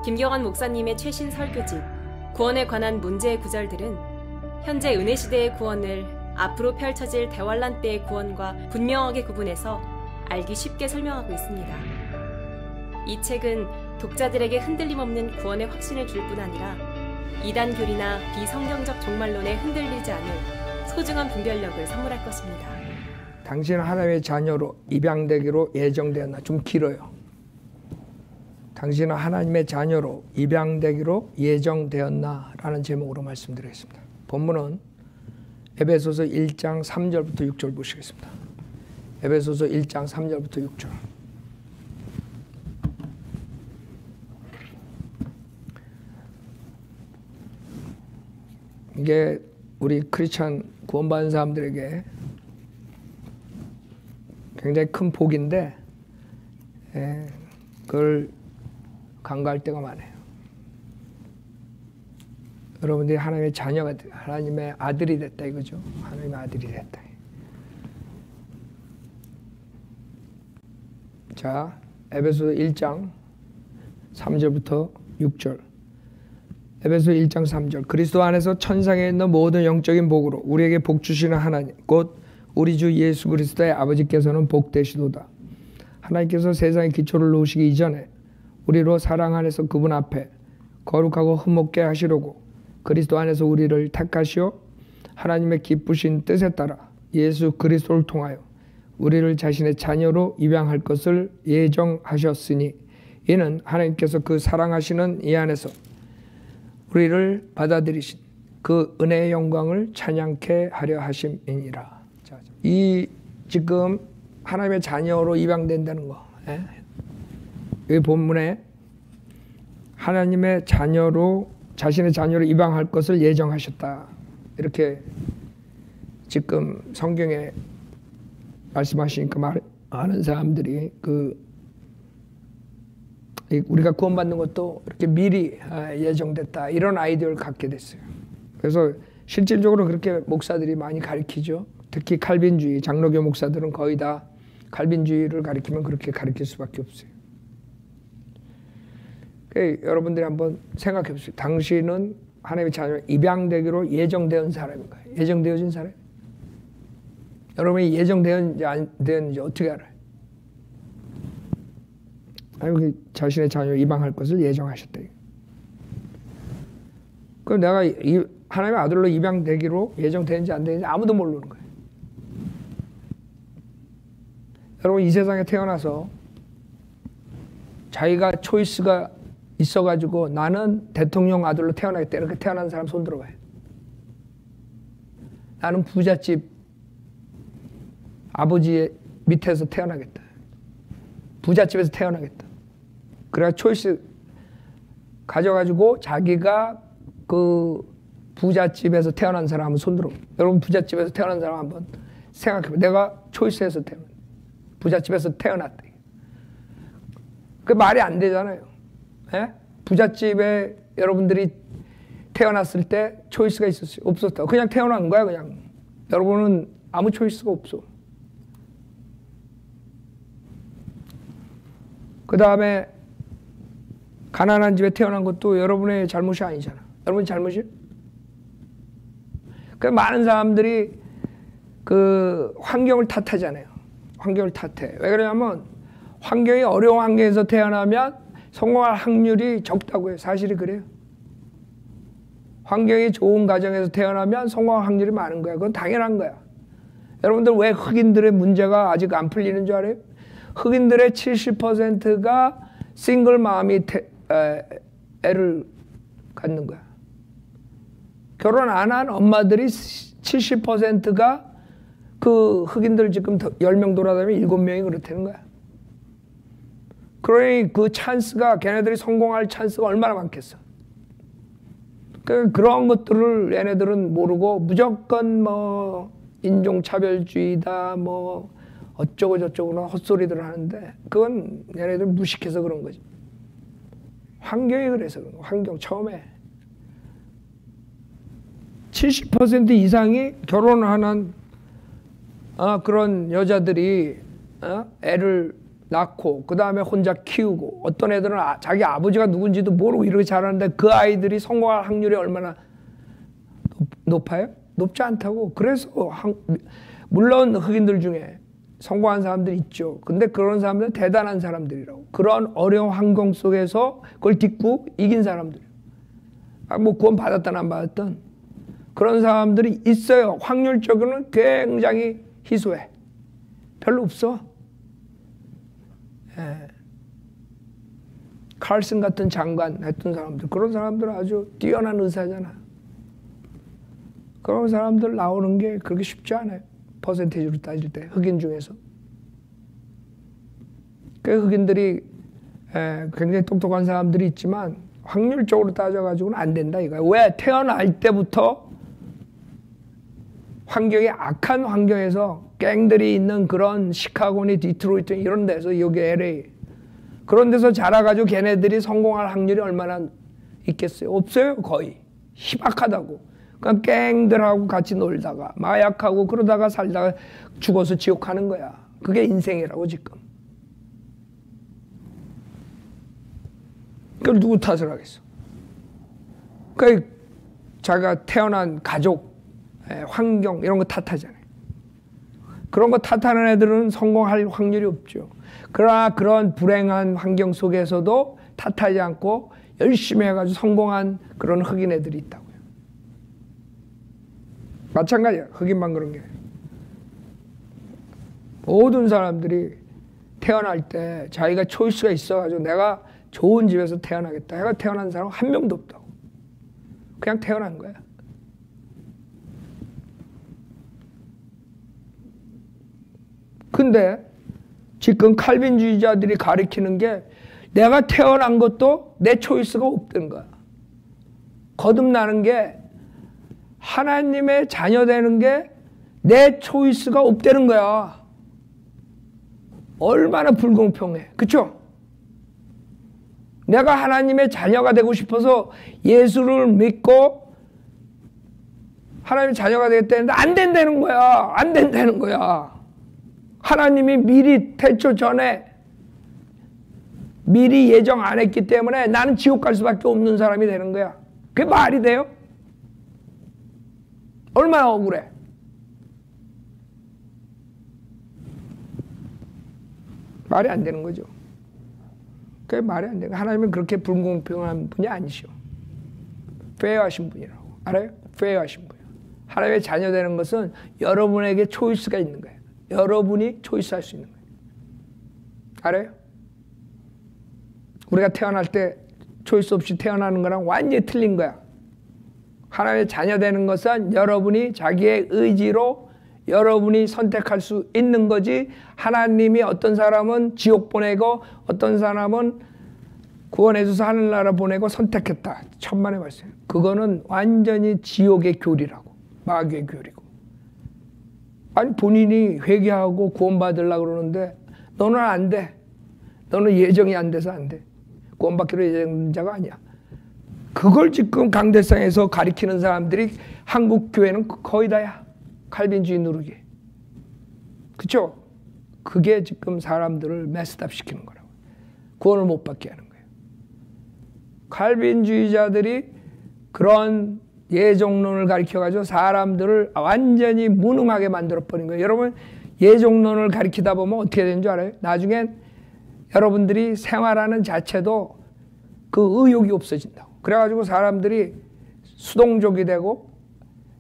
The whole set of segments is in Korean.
김경환 목사님의 최신 설교집 구원에 관한 문제의 구절들은 현재 은혜시대의 구원을 앞으로 펼쳐질 대환란 때의 구원과 분명하게 구분해서 알기 쉽게 설명하고 있습니다. 이 책은 독자들에게 흔들림 없는 구원의 확신을 줄 뿐 아니라 이단교리나 비성경적 종말론에 흔들리지 않을 소중한 분별력을 선물할 것입니다. 당신은 하나님의 자녀로 입양되기로 예정되었나? 좀 길어요. 당신은 하나님의 자녀로 입양되기로 예정되었나? 라는 제목으로 말씀드리겠습니다. 본문은 에베소서 1장 3절부터 6절 보시겠습니다. 에베소서 1장 3절부터 6절. 이게 우리 크리스찬 구원받은 사람들에게 굉장히 큰 복인데 그걸 간과할 때가 많아요. 여러분들이 하나님의 자녀가 됐다, 하나님의 아들이 됐다 이거죠. 하나님의 아들이 됐다. 자, 에베소서 1장 3절부터 6절. 에베소서 1장 3절. 그리스도 안에서 천상에 있는 모든 영적인 복으로 우리에게 복 주시는 하나님 곧 우리 주 예수 그리스도의 아버지께서는 복되시도다. 하나님께서 세상의 기초를 놓으시기 이전에 우리로 사랑 안에서 그분 앞에 거룩하고 흠없게 하시려고 그리스도 안에서 우리를 택하시어 하나님의 기쁘신 뜻에 따라 예수 그리스도를 통하여 우리를 자신의 자녀로 입양할 것을 예정하셨으니 이는 하나님께서 그 사랑하시는 이 안에서 우리를 받아들이신 그 은혜의 영광을 찬양케 하려 하심이니라. 이 지금 하나님의 자녀로 입양된다는 거. 이 본문에 하나님의 자녀로 자신의 자녀로 입양할 것을 예정하셨다. 이렇게 지금 성경에 말씀하시니까 많은 사람들이 우리가 구원받는 것도 이렇게 미리 예정됐다. 이런 아이디어를 갖게 됐어요. 그래서 실질적으로 그렇게 목사들이 많이 가르치죠. 특히 칼빈주의, 장로교 목사들은 거의 다 칼빈주의를 가르치면 그렇게 가르칠 수밖에 없어요. 여러분들이 한번 생각해 보세요. 당신은 하나님의 자녀 입양되기로 예정되은 사람인가요? 예정되어진 사람? 여러분이 예정되었는지 안 되었는지 어떻게 알아요? 하나님 자신의 자녀 입양할 것을 예정하셨다. 그럼 내가 하나님의 아들로 입양되기로 예정되는지 안 되는지 아무도 모르는 거예요. 여러분 이 세상에 태어나서 자기가 초이스가 있어가지고 나는 대통령 아들로 태어나겠다 이렇게 태어난 사람 손 들어봐요. 나는 부잣집 아버지의 밑에서 태어나겠다. 부잣집에서 태어나겠다. 그래야 초이스 가져가지고 자기가 그 부잣집에서 태어난 사람 한번 손 들어봐요. 여러분 부잣집에서 태어난 사람 한번 생각해봐요. 내가 초이스에서 태어났다. 부잣집에서 태어났다. 그 말이 안 되잖아요. 예? 부잣집에 여러분들이 태어났을 때 초이스가 있었어요? 없었다. 그냥 태어난 거야, 그냥. 여러분은 아무 초이스가 없어. 그 다음에 가난한 집에 태어난 것도 여러분의 잘못이 아니잖아. 여러분 잘못이에요? 그 많은 사람들이 그 환경을 탓하잖아요. 환경을 탓해. 왜 그러냐면 환경이 어려운 환경에서 태어나면 성공할 확률이 적다고 해요. 사실이 그래요. 환경이 좋은 가정에서 태어나면 성공할 확률이 많은 거야. 그건 당연한 거야. 여러분들 왜 흑인들의 문제가 아직 안 풀리는 줄 알아요? 흑인들의 70%가 싱글 마음이 애를 갖는 거야. 결혼 안 한 엄마들이 70%가 그 흑인들 지금 10명 돌아다니면 7명이 그렇다는 거야. 그러니 그 찬스가 걔네들이 성공할 찬스가 얼마나 많겠어. 그런 것들을 얘네들은 모르고 무조건 뭐 인종차별주의다 뭐 어쩌고 저쩌고는 헛소리들을 하는데 그건 얘네들 무식해서 그런 거지. 환경이 그래서 그런 거야. 환경 처음에 70% 이상이 결혼을 하는 그런 여자들이 애를 낳고 그 다음에 혼자 키우고 어떤 애들은 자기 아버지가 누군지도 모르고 이렇게 자라는데 그 아이들이 성공할 확률이 얼마나 높아요? 높지 않다고. 그래서 물론 흑인들 중에 성공한 사람들이 있죠. 근데 그런 사람들은 대단한 사람들이라고. 그런 어려운 환경 속에서 그걸 딛고 이긴 사람들이에요. 뭐 구원 받았든 안 받았든 그런 사람들이 있어요. 확률적으로는 굉장히 희소해. 별로 없어. 예. 칼슨 같은 장관 했던 사람들, 그런 사람들은 아주 뛰어난 의사잖아. 그런 사람들 나오는 게 그렇게 쉽지 않아요. 퍼센테이지로 따질 때 흑인 중에서. 그 흑인들이 굉장히 똑똑한 사람들이 있지만 확률적으로 따져가지고는 안 된다 이거야. 왜? 태어날 때부터 환경이 악한 환경에서 갱들이 있는 그런 시카고니 디트로이트 이런 데서 여기 LA 그런 데서 자라가지고 걔네들이 성공할 확률이 얼마나 있겠어요? 없어요. 거의. 희박하다고. 그냥 갱들하고 같이 놀다가 마약하고 그러다가 살다가 죽어서 지옥 가는 거야. 그게 인생이라고 지금. 그걸 누구 탓을 하겠어? 그러니까 자기가 태어난 가족, 환경 이런 거 탓하잖아요. 그런 거 탓하는 애들은 성공할 확률이 없죠. 그러나 그런 불행한 환경 속에서도 탓하지 않고 열심히 해가지고 성공한 그런 흑인 애들이 있다고요. 마찬가지야. 흑인만 그런 게 아니라. 모든 사람들이 태어날 때 자기가 초이스가 있어가지고 내가 좋은 집에서 태어나겠다 해가 태어난 사람 한 명도 없다고. 그냥 태어난 거야. 근데 지금 칼빈주의자들이 가리키는 게 내가 태어난 것도 내 초이스가 없던 거야. 거듭나는 게 하나님의 자녀 되는 게 내 초이스가 없다는 거야. 얼마나 불공평해. 그쵸? 내가 하나님의 자녀가 되고 싶어서 예수를 믿고 하나님의 자녀가 되겠다는데 안 된다는 거야. 안 된다는 거야. 하나님이 미리 태초 전에 미리 예정 안 했기 때문에 나는 지옥 갈 수밖에 없는 사람이 되는 거야. 그게 말이 돼요? 얼마나 억울해. 말이 안 되는 거죠. 그게 말이 안 되는 거야. 하나님은 그렇게 불공평한 분이 아니시오. 페어하신 분이라고. 알아요? 페어하신 분이에요. 하나님의 자녀 되는 것은 여러분에게 초이스가 있는 거예요. 여러분이 초이스할 수 있는 거예요. 알아요? 우리가 태어날 때 초이스 없이 태어나는 거랑 완전히 틀린 거야. 하나님의 자녀 되는 것은 여러분이 자기의 의지로 여러분이 선택할 수 있는 거지, 하나님이 어떤 사람은 지옥 보내고 어떤 사람은 구원해줘서 하늘나라 보내고 선택했다. 천만의 말씀. 그거는 완전히 지옥의 교리라고. 마귀의 교리고. 아니 본인이 회개하고 구원받으려고 그러는데 너는 안 돼. 너는 예정이 안 돼서 안 돼. 구원받기로 예정된 자가 아니야. 그걸 지금 강대상에서 가리키는 사람들이 한국 교회는 거의 다야. 칼빈주의 누르기. 그쵸? 그게 지금 사람들을 메스답 시키는 거라고. 구원을 못 받게 하는 거예요. 칼빈주의자들이 그런 예종론을 가리켜가지고 사람들을 완전히 무능하게 만들어버린 거예요. 여러분, 예종론을 가리키다 보면 어떻게 되는 줄 알아요? 나중엔 여러분들이 생활하는 자체도 그 의욕이 없어진다고. 그래가지고 사람들이 수동적이 되고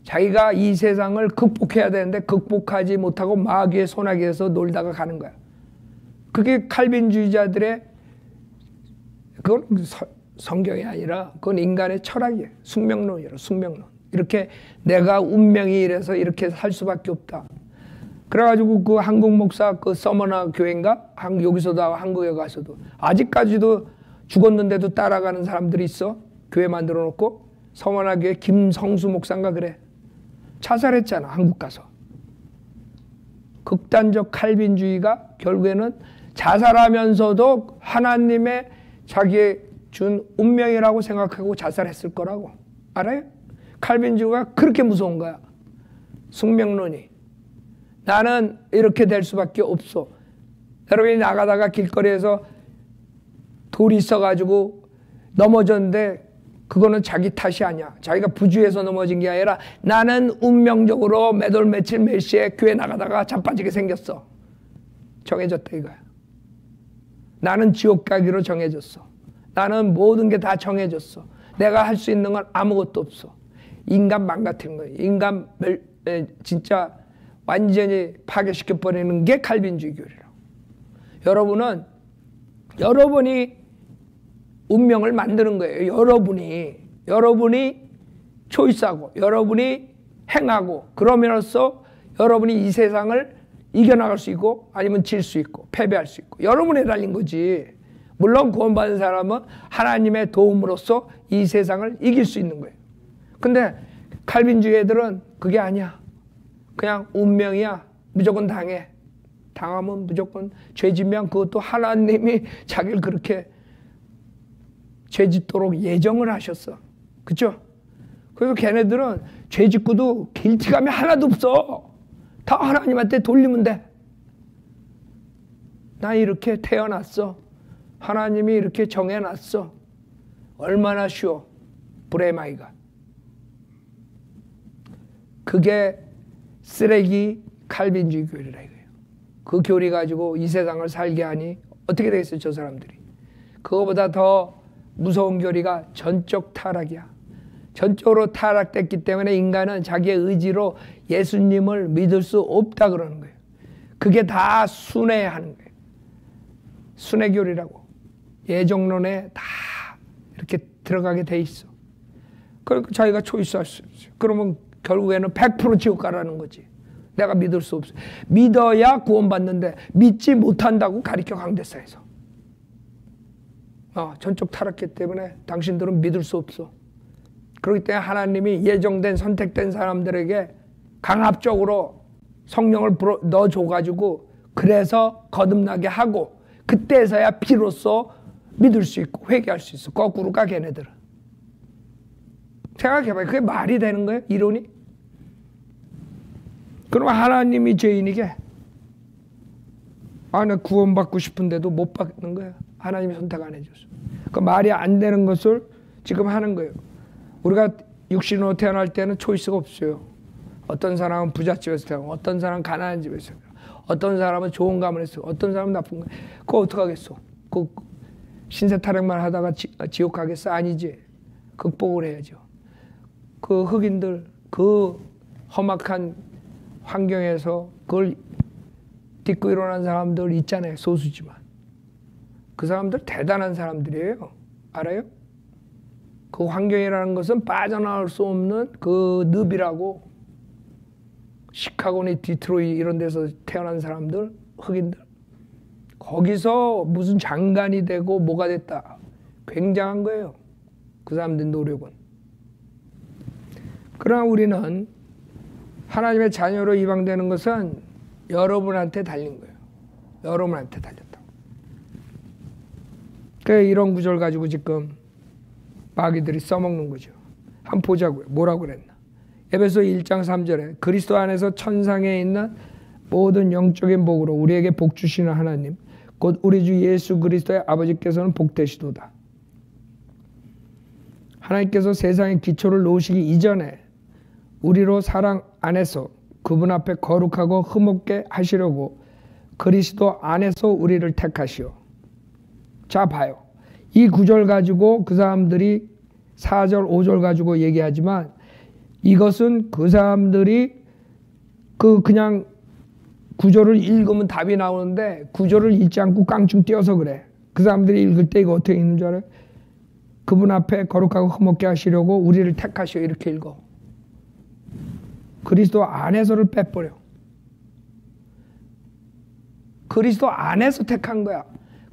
자기가 이 세상을 극복해야 되는데 극복하지 못하고 마귀의 소나기에서 놀다가 가는 거야. 그게 칼빈주의자들의, 그건 성경이 아니라 그건 인간의 철학이에요. 숙명론이에요. 숙명론. 이렇게 내가 운명이 이래서 이렇게 살 수밖에 없다. 그래가지고 그 한국 목사 그 서머나 교회인가? 여기서도 한국에 가서도 아직까지도 죽었는데도 따라가는 사람들이 있어. 교회 만들어 놓고. 서머나 교회 김성수 목사인가 그래. 자살했잖아. 한국 가서. 극단적 칼빈주의가 결국에는 자살하면서도 하나님의 자기의 준 운명이라고 생각하고 자살했을 거라고. 알아요? 칼빈주의가 그렇게 무서운 거야. 숙명론이. 나는 이렇게 될 수밖에 없어. 여러분이 나가다가 길거리에서 돌이 있어가지고 넘어졌는데 그거는 자기 탓이 아니야. 자기가 부주의해서 넘어진 게 아니라 나는 운명적으로 몇 월 며칠 몇 시에 교회 나가다가 자빠지게 생겼어. 정해졌다 이거야. 나는 지옥 가기로 정해졌어. 나는 모든 게 다 정해졌어. 내가 할 수 있는 건 아무것도 없어. 인간 망가뜨리는 거예요. 인간 진짜 완전히 파괴시켜버리는 게 칼빈주의 교리라고. 여러분이 운명을 만드는 거예요. 여러분이 초이스하고 여러분이 행하고 그러면서 여러분이 이 세상을 이겨나갈 수 있고 아니면 질 수 있고 패배할 수 있고 여러분에 달린 거지. 물론 구원받은 사람은 하나님의 도움으로써 이 세상을 이길 수 있는 거예요. 근데 칼빈주의 애들은 그게 아니야. 그냥 운명이야. 무조건 당해. 당하면 무조건 죄지면 그것도 하나님이 자기를 그렇게 죄짓도록 예정을 하셨어. 그쵸? 그래서 걔네들은 죄짓고도 길티감이 하나도 없어. 다 하나님한테 돌리면 돼. 나 이렇게 태어났어. 하나님이 이렇게 정해놨어. 얼마나 쉬워. 브레마이가. 그게 쓰레기 칼빈주의 교리라 이거예요. 그 교리 가지고 이 세상을 살게 하니 어떻게 되겠어요, 저 사람들이. 그거보다 더 무서운 교리가 전적 타락이야. 전적으로 타락됐기 때문에 인간은 자기의 의지로 예수님을 믿을 수 없다 그러는 거예요. 그게 다 순회하는 거예요. 순회교리라고. 예정론에 다 이렇게 들어가게 돼 있어. 그러니까 자기가 초이스할 수 있어요. 그러면 결국에는 100% 지옥 가라는 거지. 내가 믿을 수 없어. 믿어야 구원받는데 믿지 못한다고 가르쳐 강대사에서. 전적 타락했기 때문에 당신들은 믿을 수 없어. 그렇기 때문에 하나님이 예정된 선택된 사람들에게 강압적으로 성령을 넣어줘가지고 그래서 거듭나게 하고 그때서야 비로소 믿을 수 있고 회개할 수 있어. 거꾸로 가 걔네들은. 생각해봐요. 그게 말이 되는 거예요? 이론이? 그럼 하나님이 죄인이게 나 구원받고 싶은데도 못 받는 거야. 하나님이 선택 안 해줬어. 그 말이 안 되는 것을 지금 하는 거예요. 우리가 육신으로 태어날 때는 초이스가 없어요. 어떤 사람은 부잣집에서 태어나고 어떤 사람은 가난한 집에서 태어나고 어떤 사람은 좋은 가문에서 어떤 사람은 나쁜 거. 그거 어떡하겠어. 그 신세 타령만 하다가 지옥 가겠어? 아니지. 극복을 해야죠. 그 흑인들 그 험악한 환경에서 그걸 딛고 일어난 사람들 있잖아요. 소수지만. 그 사람들 대단한 사람들이에요. 알아요? 그 환경이라는 것은 빠져나올 수 없는 그 늪이라고. 시카고니 디트로이 이런 데서 태어난 사람들, 흑인들. 거기서 무슨 장관이 되고 뭐가 됐다. 굉장한 거예요. 그 사람들 노력은. 그러나 우리는 하나님의 자녀로 입양되는 것은 여러분한테 달린 거예요. 여러분한테 달렸다. 그래서 이런 구절 가지고 지금 마귀들이 써먹는 거죠. 한번 보자고요. 뭐라고 그랬나. 에베소 1장 3절에 그리스도 안에서 천상에 있는 모든 영적인 복으로 우리에게 복 주시는 하나님 곧 우리 주 예수 그리스도의 아버지께서는 복되시도다. 하나님께서 세상의 기초를 놓으시기 이전에 우리로 사랑 안에서 그분 앞에 거룩하고 흠없게 하시려고 그리스도 안에서 우리를 택하시오. 자 봐요. 이 구절 가지고 그 사람들이 4절 5절 가지고 얘기하지만 이것은 그 사람들이 그냥 구절을 읽으면 답이 나오는데 구절을 읽지 않고 깡충 띄어서 그래. 그 사람들이 읽을 때 이거 어떻게 읽는 줄 알아요? 그분 앞에 거룩하고 흠없게 하시려고 우리를 택하시오. 이렇게 읽어. 그리스도 안에서를 빼버려. 그리스도 안에서 택한 거야.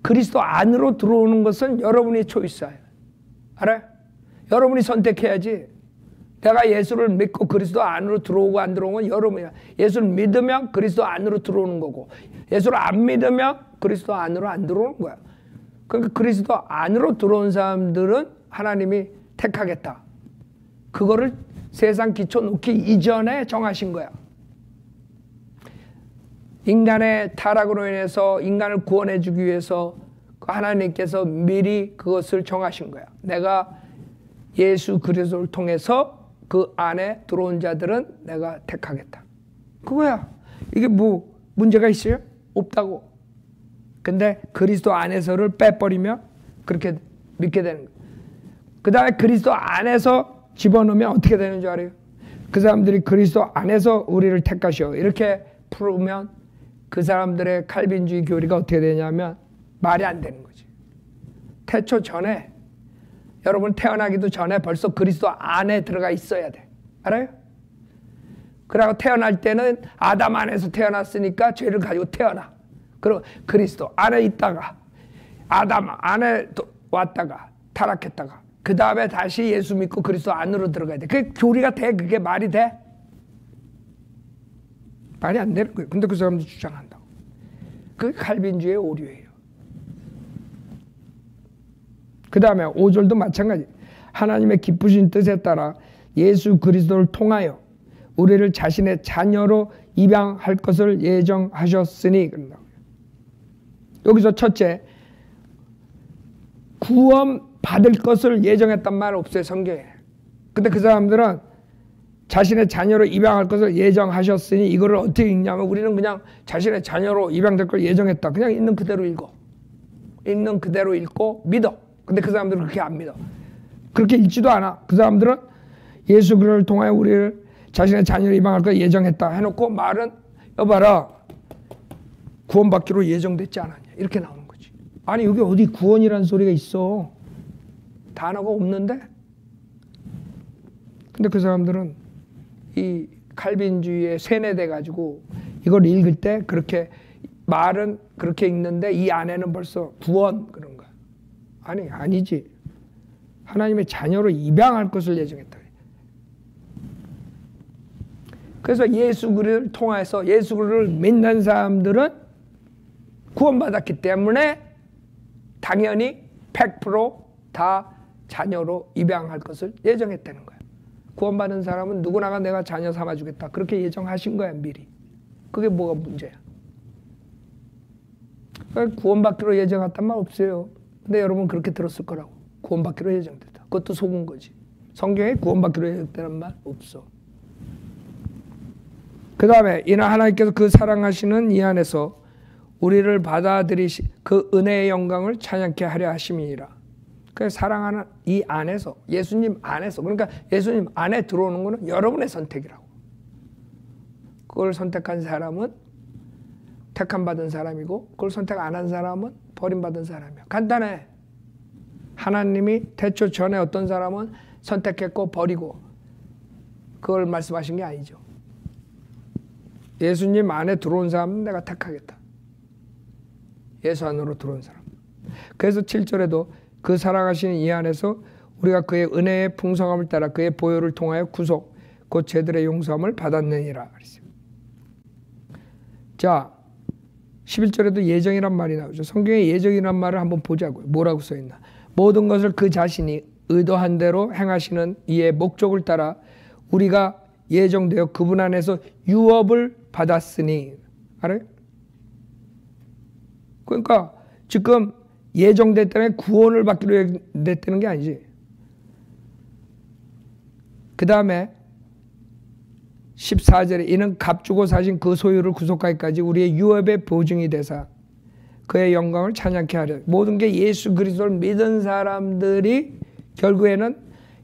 그리스도 안으로 들어오는 것은 여러분의 초이스예요. 알아요? 여러분이 선택해야지. 내가 예수를 믿고 그리스도 안으로 들어오고 안 들어오는 건 여러분이야. 예수를 믿으면 그리스도 안으로 들어오는 거고 예수를 안 믿으면 그리스도 안으로 안 들어오는 거야. 그러니까 그리스도 안으로 들어온 사람들은 하나님이 택하겠다. 그거를 세상 기초 놓기 이전에 정하신 거야. 인간의 타락으로 인해서 인간을 구원해 주기 위해서 하나님께서 미리 그것을 정하신 거야. 내가 예수 그리스도를 통해서 그 안에 들어온 자들은 내가 택하겠다. 그거야. 이게 뭐 문제가 있어요? 없다고. 근데 그리스도 안에서를 빼버리면 그렇게 믿게 되는 거예요. 그 다음에 그리스도 안에서 집어넣으면 어떻게 되는 줄 알아요? 그 사람들이 그리스도 안에서 우리를 택하셔. 이렇게 풀으면 그 사람들의 칼빈주의 교리가 어떻게 되냐면 말이 안 되는 거지. 태초 전에, 여러분 태어나기도 전에 벌써 그리스도 안에 들어가 있어야 돼. 알아요? 그러고 태어날 때는 아담 안에서 태어났으니까 죄를 가지고 태어나. 그리고 그리스도 안에 있다가 아담 안에 왔다가 타락했다가 그 다음에 다시 예수 믿고 그리스도 안으로 들어가야 돼. 그게 교리가 돼? 그게 말이 돼? 말이 안 되는 거예요. 근데 그 사람도 주장한다고. 그게 칼빈주의 오류예요. 그 다음에 5절도 마찬가지. 하나님의 기쁘신 뜻에 따라 예수 그리스도를 통하여 우리를 자신의 자녀로 입양할 것을 예정하셨으니. 여기서 첫째, 구원 받을 것을 예정했단 말 없어요, 성경에. 근데 그 사람들은 자신의 자녀로 입양할 것을 예정하셨으니 이거를 어떻게 읽냐면 우리는 그냥 자신의 자녀로 입양될 걸 예정했다. 그냥 있는 그대로 읽어. 있는 그대로 읽고 믿어. 근데 그 사람들은 그렇게 안 믿어. 그렇게 읽지도 않아. 그 사람들은 예수 그리스도를 통하여 우리를 자신의 자녀로 입양할 걸 예정했다 해놓고 말은 여봐라 구원받기로 예정됐지 않았냐 이렇게 나오는 거지. 아니 여기 어디 구원이라는 소리가 있어. 단어가 없는데. 근데 그 사람들은 이 칼빈주의에 세뇌돼 가지고 이걸 읽을 때 그렇게 말은 그렇게 읽는데 이 안에는 벌써 구원 그런 거야. 아니 아니지. 하나님의 자녀로 입양할 것을 예정했다. 그래서 예수 그리스도를 통해서 예수 그리스도를 믿는 사람들은 구원받았기 때문에 당연히 100% 자녀로 입양할 것을 예정했다는 거야. 구원받은 사람은 누구나가 내가 자녀 삼아주겠다. 그렇게 예정하신 거야 미리. 그게 뭐가 문제야. 구원받기로 예정했단 말 없어요. 근데 여러분 그렇게 들었을 거라고. 구원받기로 예정됐다. 그것도 속은 거지. 성경에 구원받기로 예정됐다는 말 없어. 그 다음에 이나 하나님께서 그 사랑하시는 이 안에서 우리를 받아들이시 그 은혜의 영광을 찬양케 하려 하심이니라. 그 사랑하는 이 안에서 예수님 안에서 그러니까 예수님 안에 들어오는 것은 여러분의 선택이라고. 그걸 선택한 사람은 택함 받은 사람이고 그걸 선택 안 한 사람은 버림받은 사람이야. 간단해. 하나님이 태초 전에 어떤 사람은 선택했고 버리고 그걸 말씀하신 게 아니죠. 예수님 안에 들어온 사람은 내가 택하겠다. 예수 안으로 들어온 사람. 그래서 7절에도 그 사랑하시는 이 안에서 우리가 그의 은혜의 풍성함을 따라 그의 보혈을 통하여 구속 곧 죄들의 용서함을 받았느니라. 자 11절에도 예정이란 말이 나오죠. 성경에 예정이란 말을 한번 보자고요. 뭐라고 써있나. 모든 것을 그 자신이 의도한 대로 행하시는 이의 목적을 따라 우리가 예정되어 그분 안에서 유업을 받았으니. 알아요? 그러니까 지금 예정됐다는 구원을 받기로 됐다는 게 아니지. 그 다음에 14절에 이는 값주고 사신 그 소유를 구속하기까지 우리의 유업의 보증이 되사 그의 영광을 찬양케 하려. 모든 게 예수 그리스도를 믿은 사람들이 결국에는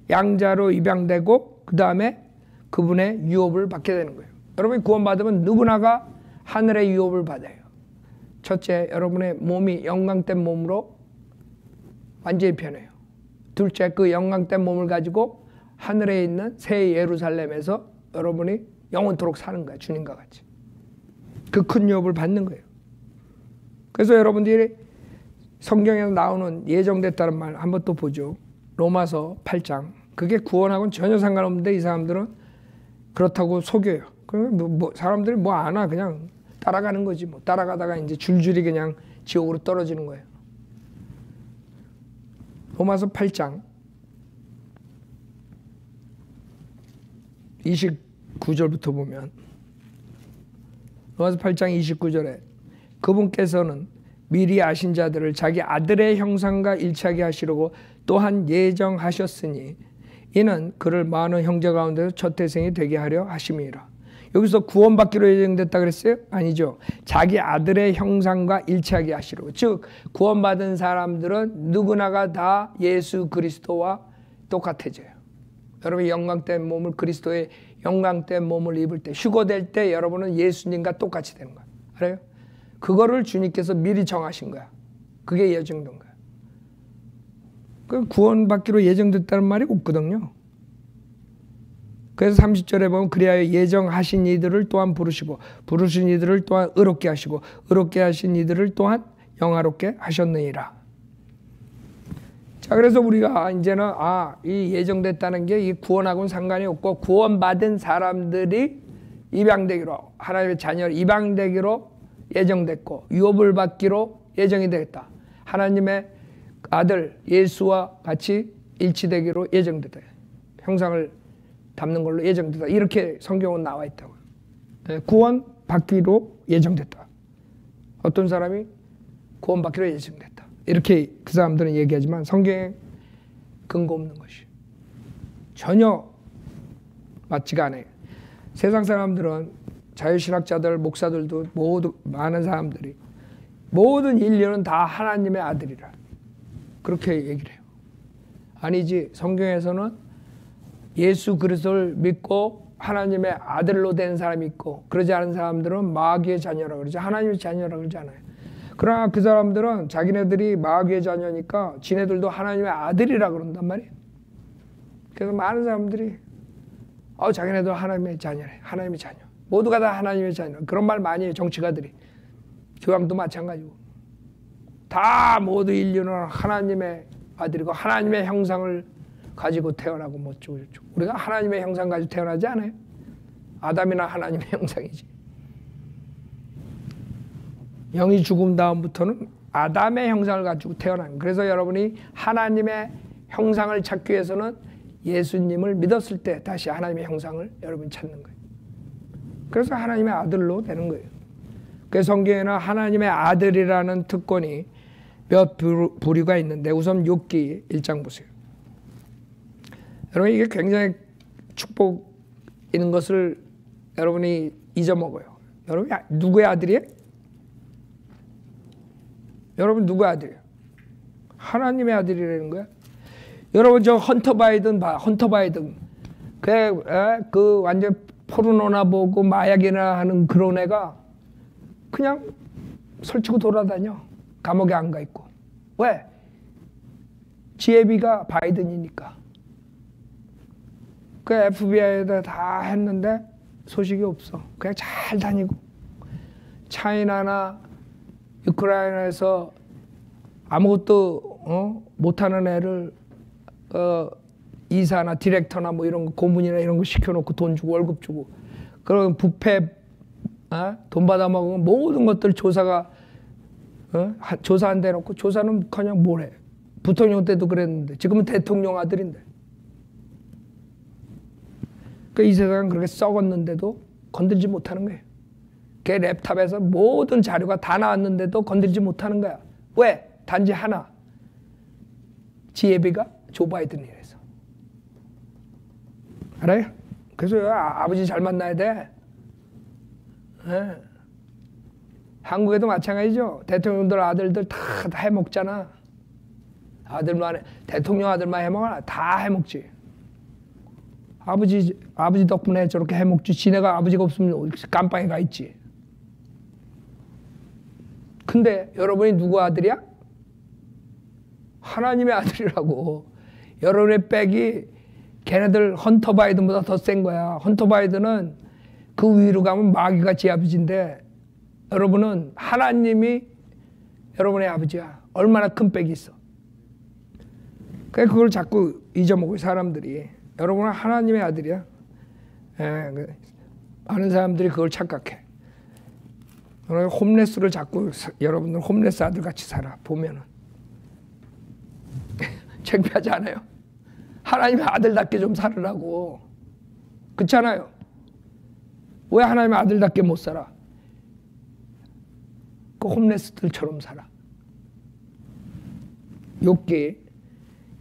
양자로 입양되고 그 다음에 그분의 유업을 받게 되는 거예요. 여러분이 구원받으면 누구나가 하늘의 유업을 받아요. 첫째, 여러분의 몸이 영광된 몸으로 완전히 변해요. 둘째, 그 영광된 몸을 가지고 하늘에 있는 새 예루살렘에서 여러분이 영원토록 사는 거야. 주님과 같이. 그 큰 유업을 받는 거예요. 그래서 여러분들이 성경에서 나오는 예정됐다는 말 한번 또 보죠. 로마서 8장. 그게 구원하고는 전혀 상관없는데 이 사람들은 그렇다고 속여요. 그러면 사람들이 뭐 안 와. 그냥 따라가는 거지. 뭐 따라가다가 이제 줄줄이 그냥 지옥으로 떨어지는 거예요. 로마서 8장 29절부터 보면 로마서 8장 29절에 그분께서는 미리 아신 자들을 자기 아들의 형상과 일치하게 하시려고 또한 예정하셨으니 이는 그를 많은 형제 가운데서 첫 태생이 되게 하려 하심이라. 여기서 구원받기로 예정됐다 그랬어요? 아니죠. 자기 아들의 형상과 일치하게 하시려고. 즉 구원받은 사람들은 누구나가 다 예수 그리스도와 똑같아져요. 여러분이 영광된 몸을, 그리스도의 영광된 몸을 입을 때, 휴거될 때 여러분은 예수님과 똑같이 되는 거예요. 알아요? 그거를 주님께서 미리 정하신 거야. 그게 예정된 거야. 그 구원받기로 예정됐다는 말이 없거든요. 그래서 30절에 보면 그리하여 예정하신 이들을 또한 부르시고 부르신 이들을 또한 의롭게 하시고 의롭게 하신 이들을 또한 영화롭게 하셨느니라. 자, 그래서 우리가 이제는 이 예정됐다는 게 이 구원하고는 상관이 없고 구원받은 사람들이 입양되기로, 하나님의 자녀 입양되기로 예정됐고 유업을 받기로 예정이 되겠다. 하나님의 아들 예수와 같이 일치되기로 예정됐다. 형상을 담는 걸로 예정됐다. 이렇게 성경은 나와 있다고요. 구원 받기로 예정됐다. 어떤 사람이 구원 받기로 예정됐다. 이렇게 그 사람들은 얘기하지만 성경에 근거 없는 것이 전혀 맞지가 않아요. 세상 사람들은 자유신학자들, 목사들도 모두 많은 사람들이 모든 인류는 다 하나님의 아들이라 그렇게 얘기를 해요. 아니지. 성경에서는 예수 그리스도를 믿고 하나님의 아들로 된 사람이 있고 그러지 않은 사람들은 마귀의 자녀라고 그러죠. 하나님의 자녀라고 그러지 않아요. 그러나 그 사람들은 자기네들이 마귀의 자녀니까 지네들도 하나님의 아들이라고 그런단 말이에요. 그래서 많은 사람들이 자기네도 하나님의 자녀래. 하나님의 자녀. 모두가 다 하나님의 자녀. 그런 말 많이 해요. 정치가들이. 교황도 마찬가지고. 다 모두 인류는 하나님의 아들이고 하나님의 형상을 가지고 태어나고 뭐 어쩌고 저쩌고. 우리가 하나님의 형상 가지고 태어나지 않아요? 아담이나 하나님의 형상이지. 영이 죽음 다음부터는 아담의 형상을 가지고 태어난. 그래서 여러분이 하나님의 형상을 찾기 위해서는 예수님을 믿었을 때 다시 하나님의 형상을 여러분이 찾는 거예요. 그래서 하나님의 아들로 되는 거예요. 그래서 성경에는 하나님의 아들이라는 특권이 몇 부류가 있는데 우선 욥기 1장 보세요. 여러분 이게 굉장히 축복인 것을 여러분이 잊어먹어요. 여러분 누구의 아들이에요? 여러분 누구의 아들이에요? 하나님의 아들이라는 거야. 여러분 저 헌터 바이든 봐. 헌터 바이든 그 완전 포르노나 보고 마약이나 하는 그런 애가 그냥 설치고 돌아다녀. 감옥에 안 가 있고. 왜? 지혜비가 바이든이니까. 그 FBI에다 다 했는데 소식이 없어. 그냥 잘 다니고. 차이나나 우크라이나에서 아무것도 못하는 애를 이사나 디렉터나 뭐 이런 거 고문이나 이런 거 시켜놓고 돈 주고 월급 주고 그런 부패 돈 받아 먹으면 모든 것들 조사가 조사 안 돼놓고 조사는 그냥 뭐래. 부통령 때도 그랬는데 지금은 대통령 아들인데. 이 세상은 그렇게 썩었는데도 건들지 못하는 거예요. 걔 랩탑에서 모든 자료가 다 나왔는데도 건들지 못하는 거야. 왜? 단지 하나. 지혜비가 조 바이든이라서. 알아요? 그래서 아버지 잘 만나야 돼. 네. 한국에도 마찬가지죠. 대통령들 아들들 다 해먹잖아. 아들만 대통령 아들만 해먹어 다 해먹지. 아버지 덕분에 저렇게 해먹지. 지네가 아버지가 없으면 깜빵에 가 있지. 근데 여러분이 누구 아들이야? 하나님의 아들이라고. 여러분의 백이 걔네들 헌터 바이든보다 더 센 거야. 헌터 바이든은 그 위로 가면 마귀가 지 아버지인데 여러분은 하나님이 여러분의 아버지야. 얼마나 큰 백이 있어. 그걸 자꾸 잊어먹을 사람들이. 여러분은 하나님의 아들이야. 많은 사람들이 그걸 착각해. 홈레스를 자꾸 여러분들 홈레스 아들 같이 살아 보면은 창피하지 않아요? 하나님의 아들답게 좀 살으라고. 그렇잖아요. 왜 하나님의 아들답게 못 살아? 그 홈레스들처럼 살아. 욥기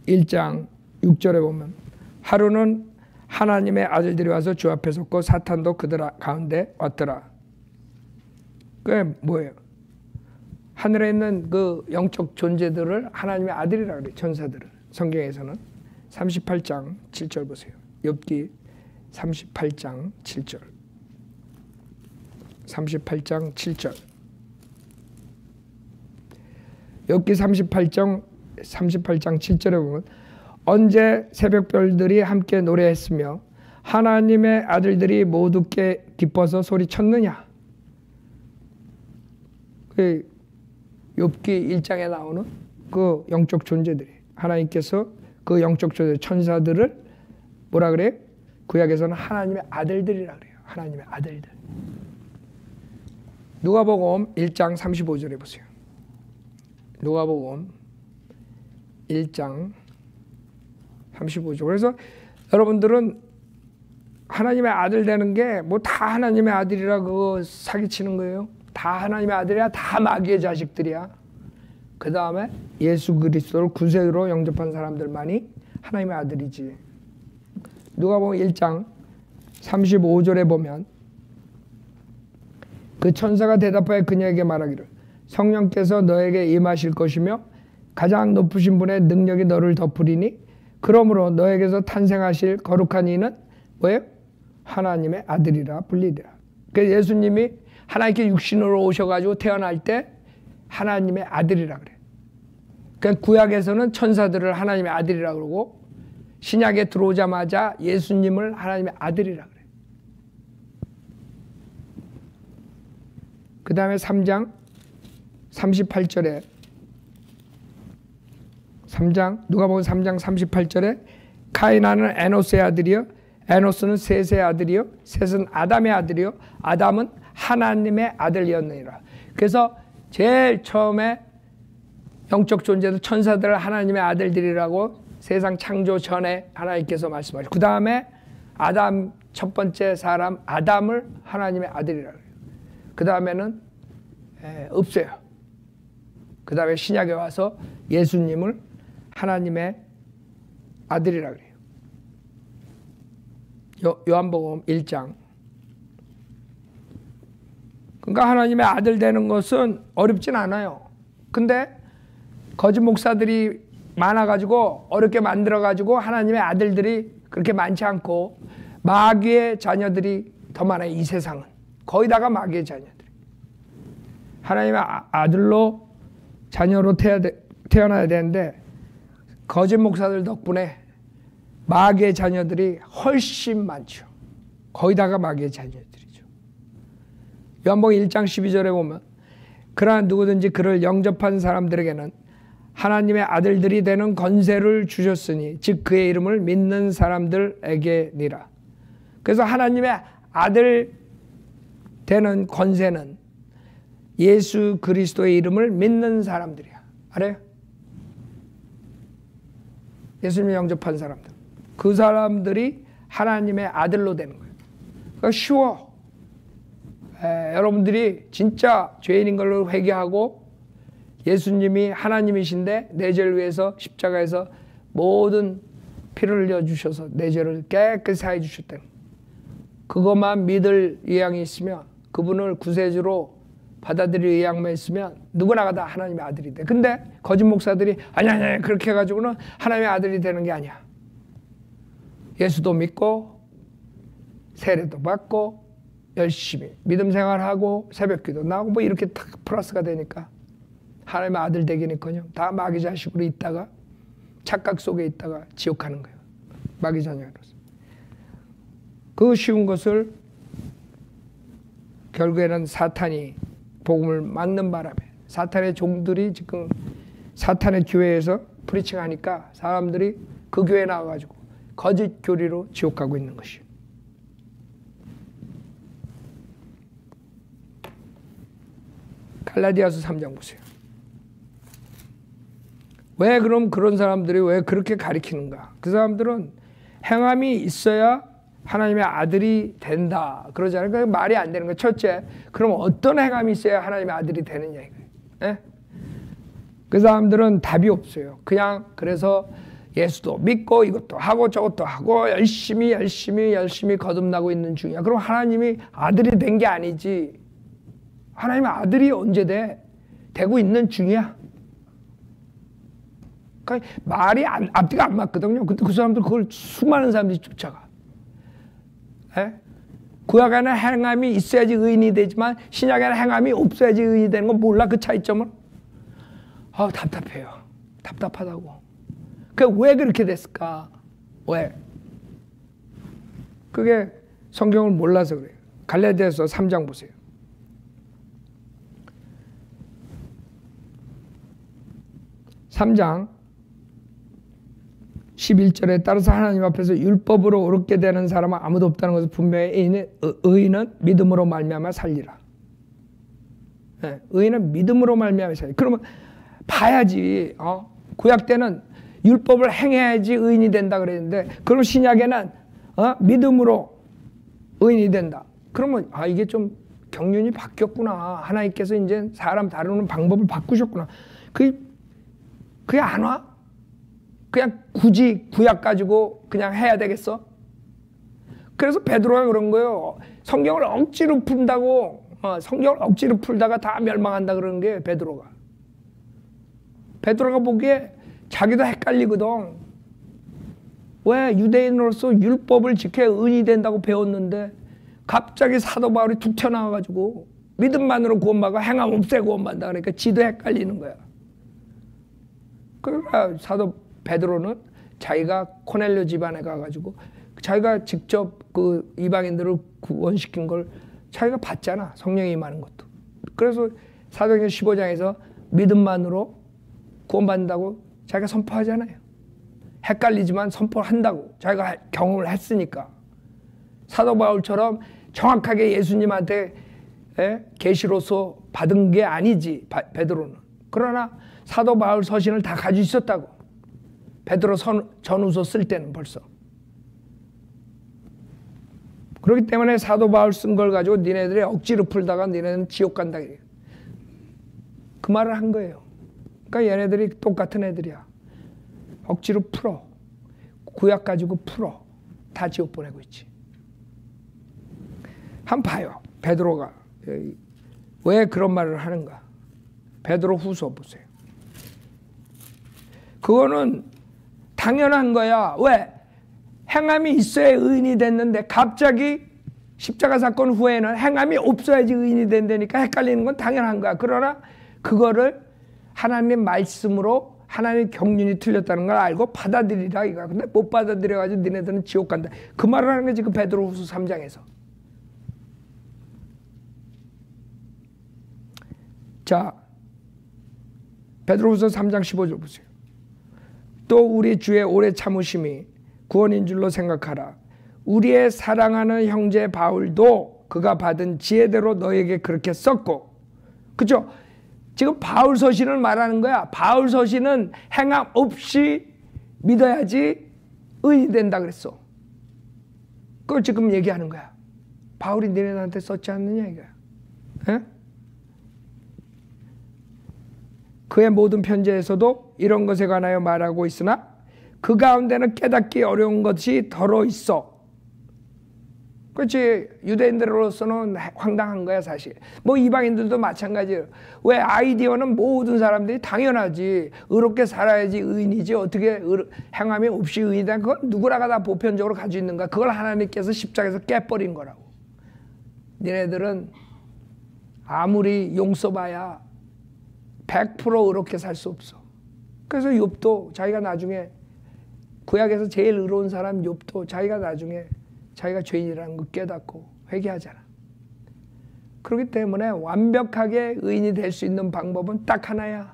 1장 6절에 보면 하루는 하나님의 아들들이 와서 주 앞에 섰고 사탄도 그들 가운데 왔더라. 그게 뭐예요? 하늘에 있는 그 영적 존재들을 하나님의 아들이라고 그래요. 천사들을. 성경에서는 38장 7절 보세요. 욥기 38장 7절. 38장 7절. 욥기 38장 7절에 보면 언제 새벽별들이 함께 노래했으며 하나님의 아들들이 모두 기뻐서 소리쳤느냐. 그 욥기 1장에 나오는 그 영적 존재들이 하나님께서 그 영적 존재 천사들을 뭐라 그래요? 구약에서는 하나님의 아들들이라 그래요. 하나님의 아들들. 누가복음 1장 35절에 보세요. 누가복음 1장 35절. 그래서 여러분들은 하나님의 아들 되는 게 뭐 다 하나님의 아들이라 그거 사기치는 거예요. 다 하나님의 아들이야. 다 마귀의 자식들이야. 그 다음에 예수 그리스도를 구세주로 영접한 사람들만이 하나님의 아들이지. 누가복음 1장 35절에 보면 그 천사가 대답하여 그녀에게 말하기를 성령께서 너에게 임하실 것이며 가장 높으신 분의 능력이 너를 덮으리니 그러므로 너에게서 탄생하실 거룩한 이는 뭐예요? 하나님의 아들이라 불리리라. 그래서 예수님이 하나님께 육신으로 오셔가지고 태어날 때 하나님의 아들이라 그래. 그러니까 구약에서는 천사들을 하나님의 아들이라 그러고 신약에 들어오자마자 예수님을 하나님의 아들이라 그래. 그 다음에 3장 38절에 누가복음 3장 38절에 카이나는 에노스의 아들이요 에노스는 셋의 아들이요 셋은 아담의 아들이요 아담은 하나님의 아들이었느니라. 그래서 제일 처음에 영적 존재들 천사들을 하나님의 아들들이라고 세상 창조 전에 하나님께서 말씀하시고 그 다음에 아담 첫 번째 사람 아담을 하나님의 아들이라고 해요. 그 다음에는 없어요. 그 다음에 신약에 와서 예수님을 하나님의 아들이라고 그래요. 요한복음 1장. 그러니까 하나님의 아들 되는 것은 어렵진 않아요. 근데 거짓 목사들이 많아가지고 어렵게 만들어가지고 하나님의 아들들이 그렇게 많지 않고 마귀의 자녀들이 더 많아요. 이 세상은 거의 다가 마귀의 자녀들이. 하나님의 아들로 자녀로 태어나야 되는데 거짓 목사들 덕분에 마귀의 자녀들이 훨씬 많죠. 거의 다가 마귀의 자녀들이죠. 요한복음 1장 12절에 보면 그러나 누구든지 그를 영접한 사람들에게는 하나님의 아들들이 되는 권세를 주셨으니 즉 그의 이름을 믿는 사람들에게니라. 그래서 하나님의 아들 되는 권세는 예수 그리스도의 이름을 믿는 사람들이야. 알아요? 예수님을 영접한 사람들. 그 사람들이 하나님의 아들로 되는 거예요. 그러니까 쉬워. 여러분들이 진짜 죄인인 걸로 회개하고 예수님이 하나님이신데 내 죄를 위해서 십자가에서 모든 피를 흘려주셔서 내 죄를 깨끗이 사해 주셨다는 거예요. 그것만 믿을 의향이 있으면 그분을 구세주로 받아들일 의향만 있으면 누구나 다 하나님의 아들이 돼. 근데 거짓 목사들이 아니 그렇게 해가지고는 하나님의 아들이 되는 게 아니야. 예수도 믿고 세례도 받고 열심히 믿음 생활하고 새벽기도 나오고 뭐 이렇게 딱 플러스가 되니까 하나님의 아들 되기는커녕 다 마귀 자식으로 있다가 착각 속에 있다가 지옥 가는 거예요. 마귀 자녀로서. 그 쉬운 것을 결국에는 사탄이 복음을 막는 바람에 사탄의 종들이 지금 사탄의 교회에서 프리칭하니까 사람들이 그 교회에 나와가지고 거짓 교리로 지옥 가고 있는 것이에요. 갈라디아서 3장 보세요. 왜 그럼 그런 사람들이 왜 그렇게 가리키는가? 그 사람들은 행함이 있어야 하나님의 아들이 된다 그러잖아요. 그 말이 안 되는 거예요. 첫째, 그럼 어떤 행함이 있어야 하나님의 아들이 되느냐 이거예요. 예? 그 사람들은 답이 없어요. 그냥 그래서 예수도 믿고 이것도 하고 저것도 하고 열심히 거듭나고 있는 중이야. 그럼 하나님이 아들이 된 게 아니지. 하나님의 아들이 언제 돼? 되고 있는 중이야. 그러니까 말이 앞뒤가 안 맞거든요. 근데 그 사람들 그걸 수많은 사람들이 쫓아가. 에? 구약에는 행함이 있어야지 의인이 되지만 신약에는 행함이 없어야지 의인이 되는 건 몰라 그 차이점을? 답답해요. 답답하다고. 왜 그렇게 됐을까? 왜? 그게 성경을 몰라서 그래요. 갈라디아서 3장 보세요. 3장 11절에 따라서 하나님 앞에서 율법으로 옳게 되는 사람은 아무도 없다는 것을 분명히 의인은 믿음으로 말미암아 살리라. 네, 의인은 믿음으로 말미암아 살리라. 그러면 봐야지. 구약 때는 율법을 행해야지 의인이 된다 그랬는데 그럼 신약에는 믿음으로 의인이 된다. 그러면 이게 좀 경륜이 바뀌었구나. 하나님께서 이제 사람 다루는 방법을 바꾸셨구나. 그게 안 와? 그냥 굳이 구약 가지고 그냥 해야 되겠어? 그래서 베드로가 그런 거예요. 성경을 억지로 푼다고 성경을 억지로 풀다가 다 멸망한다 그러는 게 베드로가 보기에 자기도 헷갈리거든. 왜 유대인으로서 율법을 지켜야 의인이 된다고 배웠는데 갑자기 사도 바울이 툭 튀어나와가지고 믿음만으로 구원받고 행함 없애 구원받는다 그러니까 지도 헷갈리는 거야. 그러니까 사도 베드로는 자기가 코넬료 집안에 가가지고 자기가 직접 그 이방인들을 구원시킨 걸 자기가 봤잖아. 성령이 임하는 것도. 그래서 사도행전 15장에서 믿음만으로 구원받는다고 자기가 선포하잖아요. 헷갈리지만 선포를 한다고 자기가 경험을 했으니까. 사도 바울처럼 정확하게 예수님한테 계시로서 받은 게 아니지 베드로는. 그러나 사도 바울 서신을 다 가지고 있었다고. 베드로 전후서 쓸 때는 벌써. 그렇기 때문에 사도 바울 쓴 걸 가지고 니네들이 억지로 풀다가 니네는 지옥 간다. 그 말을 한 거예요. 그러니까 얘네들이 똑같은 애들이야. 억지로 풀어. 구약 가지고 풀어. 다 지옥 보내고 있지. 한번 봐요. 베드로가 왜 그런 말을 하는가. 베드로 후서 보세요. 그거는 당연한 거야. 왜? 행함이 있어야 의인이 됐는데 갑자기 십자가 사건 후에는 행함이 없어야지 의인이 된다니까 헷갈리는 건 당연한 거야. 그러나 그거를 하나님 말씀으로 하나님 경륜이 틀렸다는 걸 알고 받아들이라 이거야. 근데 못 받아들여가지고 니네들은 지옥 간다. 그 말을 하는 게 지금 베드로후서 3장에서. 자, 베드로후서 3장 15절 보세요. 또 우리 주의 오래 참으심이 구원인 줄로 생각하라. 우리의 사랑하는 형제 바울도 그가 받은 지혜대로 너에게 그렇게 썼고. 그죠? 지금 바울 서신을 말하는 거야. 바울 서신은 행함 없이 믿어야지 의인이 된다 그랬어. 그걸 지금 얘기하는 거야. 바울이 너네한테 썼지 않느냐 이거야. 에? 그의 모든 편지에서도 이런 것에 관하여 말하고 있으나 그 가운데는 깨닫기 어려운 것이 덜어 있어. 그렇지. 유대인들로서는 황당한 거야 사실. 뭐 이방인들도 마찬가지예요. 왜? 아이디어는 모든 사람들이 당연하지. 의롭게 살아야지 의인이지. 어떻게 행함이 없이 의인이다. 그건 누구라가 다 보편적으로 가지고 있는가. 그걸 하나님께서 십자가에서 깨버린 거라고. 니네들은 아무리 용서봐야 100% 의롭게 살 수 없어. 그래서 욥도 자기가 나중에 구약에서 제일 의로운 사람 욥도 자기가 나중에 자기가 죄인이라는 걸 깨닫고 회개하잖아. 그렇기 때문에 완벽하게 의인이 될 수 있는 방법은 딱 하나야.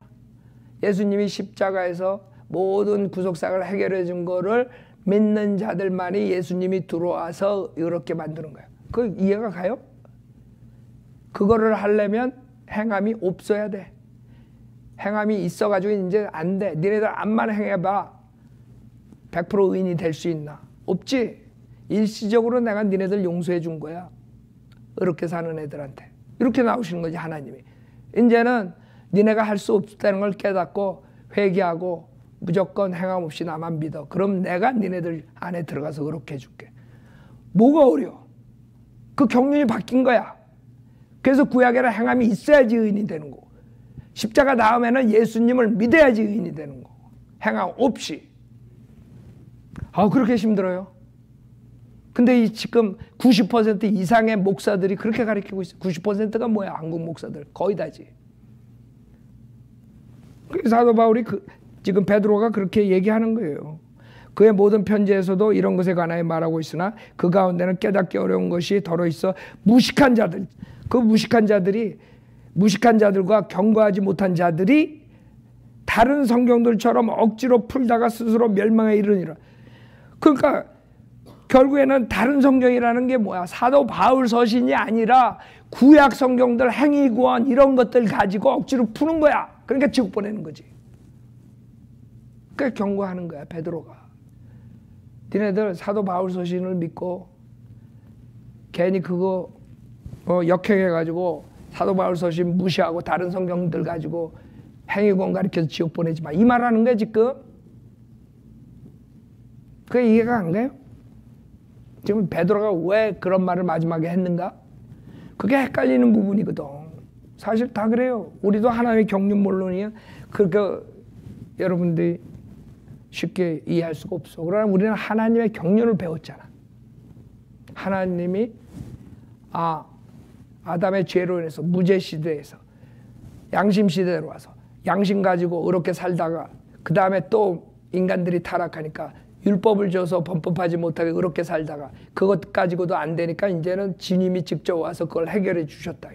예수님이 십자가에서 모든 구속사를 해결해 준 거를 믿는 자들만이 예수님이 들어와서 이렇게 만드는 거야. 그 이해가 가요? 그거를 하려면 행함이 없어야 돼. 행함이 있어가지고 이제 안 돼. 니네들 암만 행해봐. 100% 의인이 될 수 있나? 없지. 일시적으로 내가 니네들 용서해 준 거야. 이렇게 사는 애들한테. 이렇게 나오시는 거지 하나님이. 이제는 니네가 할 수 없다는 걸 깨닫고 회개하고 무조건 행함 없이 나만 믿어. 그럼 내가 니네들 안에 들어가서 그렇게 해줄게. 뭐가 어려워? 그 경륜이 바뀐 거야. 그래서 구약에는 행함이 있어야지 의인이 되는 거고, 십자가 다음에는 예수님을 믿어야지 의인이 되는 거고, 행함 없이. 그렇게 힘들어요. 근데 지금 90% 이상의 목사들이 그렇게 가르치고 있어요. 90%가 뭐야? 한국 목사들 거의 다지. 사도 바울이 지금 베드로가 그렇게 얘기하는 거예요. 그의 모든 편지에서도 이런 것에 관하여 말하고 있으나 그 가운데는 깨닫기 어려운 것이 더러 있어 무식한 자들, 그 무식한 자들과 경고하지 못한 자들이 다른 성경들처럼 억지로 풀다가 스스로 멸망에 이르니라. 그러니까 결국에는 다른 성경이라는 게 뭐야? 사도 바울 서신이 아니라 구약 성경들 행위구원 이런 것들 가지고 억지로 푸는 거야. 그러니까 지옥 보내는 거지. 그러니까 경고하는 거야 베드로가. 니네들 사도 바울 서신을 믿고 괜히 그거 역행해가지고 사도 바울 서신 무시하고 다른 성경들 가지고 행위구원 가르쳐서 지옥 보내지 마. 이 말하는 거야 지금. 그게 이해가 안 가요? 지금 베드로가 왜 그런 말을 마지막에 했는가? 그게 헷갈리는 부분이거든. 사실 다 그래요. 우리도 하나님의 경륜론이야. 그러니까 여러분들이 쉽게 이해할 수가 없어. 그러나 우리는 하나님의 경륜을 배웠잖아. 하나님이 아담의 죄로 인해서 무죄 시대에서 양심 시대로 와서 양심 가지고 어렵게 살다가 그 다음에 또 인간들이 타락하니까 율법을 줘서 범법하지 못하게 어렵게 살다가 그것 가지고도 안 되니까 이제는 주님이 직접 와서 그걸 해결해 주셨다.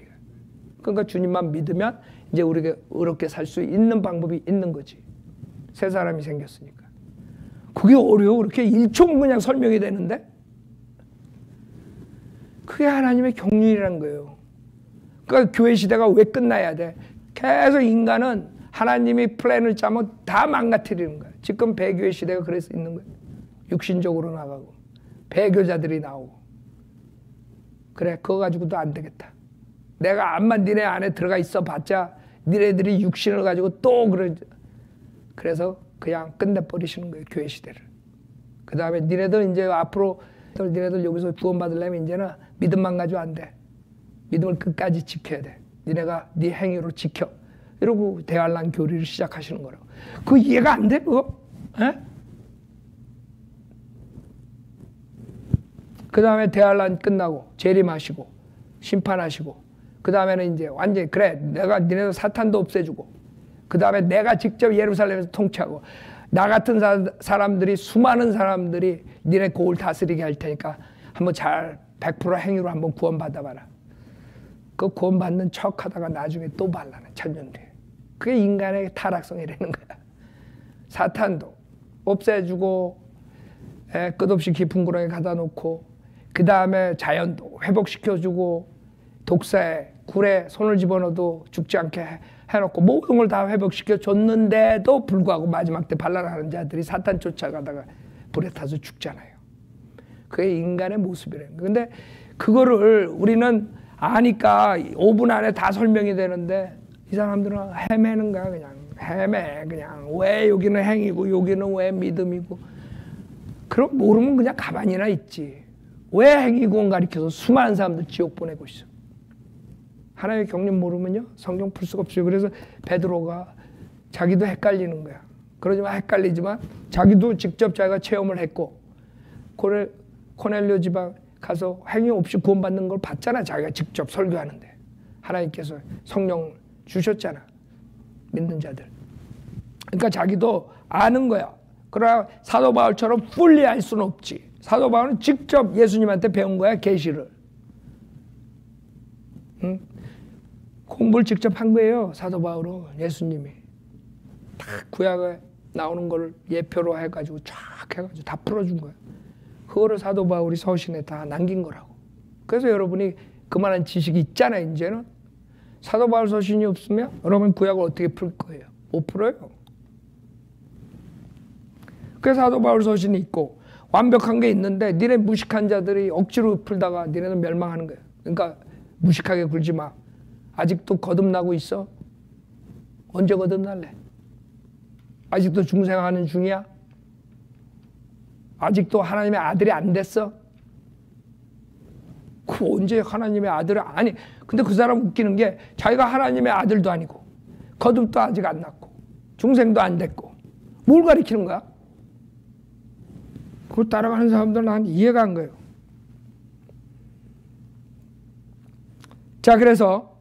그러니까 주님만 믿으면 이제 우리가 어렵게 살 수 있는 방법이 있는 거지. 새 사람이 생겼으니까. 그게 어려워. 그렇게 1초면 그냥 설명이 되는데? 그게 하나님의 경륜이라는 거예요. 그러니까 교회 시대가 왜 끝나야 돼? 계속 인간은 하나님이 플랜을 짜면 다 망가뜨리는 거야. 지금 배교의 시대가 그래서 있는 거예요. 육신적으로 나가고 배교자들이 나오고. 그래 그거 가지고도 안 되겠다. 내가 암만 니네 안에 들어가 있어 봤자 니네들이 육신을 가지고 또 그래서 그냥 끝내버리시는 거예요. 교회 시대를. 그 다음에 니네들 이제 앞으로 니네들 여기서 구원받으려면 이제는 믿음만 가지고 안 돼. 믿음을 끝까지 지켜야 돼. 니네가 네 행위로 지켜. 이러고 대환란 교리를 시작하시는 거라고. 그거 이해가 안 돼? 그거? 에? 그 다음에 대환란 끝나고 재림하시고 심판하시고 그 다음에는 이제 완전히 그래 내가 니네들 사탄도 없애주고 그 다음에 내가 직접 예루살렘에서 통치하고 나 같은 사람들이 수많은 사람들이 니네 고을 다스리게 할 테니까 한번 잘 100% 행위로 한번 구원받아봐라. 그 구원받는 척하다가 나중에 또 반란해 천년 뒤에. 그게 인간의 타락성이라는 거야. 사탄도 없애주고 끝없이 깊은 구렁에 가다 놓고 그 다음에 자연도 회복시켜주고 독사에 굴에 손을 집어넣어도 죽지 않게 해놓고 모든 걸 다 회복시켜줬는데도 불구하고 마지막 때 반란하는 자들이 사탄 쫓아가다가 불에 타서 죽잖아요. 그게 인간의 모습이라는 거예요. 근데 그거를 우리는 아니까 5분 안에 다 설명이 되는데 이 사람들은 헤매는 거야. 그냥 헤매. 그냥 왜 여기는 행위고 여기는 왜 믿음이고. 그럼 모르면 그냥 가만히나 있지. 왜 행위구원 가르쳐서 수많은 사람들 지옥 보내고 있어. 하나님의 경륜 모르면요 성경 풀 수가 없어요. 그래서 베드로가 자기도 헷갈리는 거야. 그러지만 헷갈리지만 자기도 직접 자기가 체험을 했고 코넬료 지방 가서 행위 없이 구원받는 걸 봤잖아. 자기가 직접 설교하는데 하나님께서 성령 주셨잖아. 믿는 자들. 그러니까 자기도 아는 거야. 그러나 사도 바울처럼 풀리 알 수는 없지. 사도 바울은 직접 예수님한테 배운 거야. 계시를. 응? 공부를 직접 한 거예요. 사도 바울은 예수님이 다 구약에 나오는 걸 예표로 해가지고 쫙 해가지고 다 풀어준 거야. 그거를 사도 바울이 서신에 다 남긴 거라고. 그래서 여러분이 그만한 지식이 있잖아요. 이제는 사도 바울 서신이 없으면 여러분 구약을 어떻게 풀 거예요? 못 풀어요. 그래서 사도 바울 서신이 있고 완벽한 게 있는데 니네 무식한 자들이 억지로 풀다가 니네는 멸망하는 거예요. 그러니까 무식하게 굴지 마. 아직도 거듭나고 있어? 언제 거듭날래? 아직도 중생하는 중이야? 아직도 하나님의 아들이 안 됐어? 그 언제 하나님의 아들을 아니 근데 그 사람 웃기는 게 자기가 하나님의 아들도 아니고 거듭도 아직 안 났고 중생도 안 됐고 뭘 가리키는 거야? 그걸 따라가는 사람들은 난 이해가 안 가요. 자, 그래서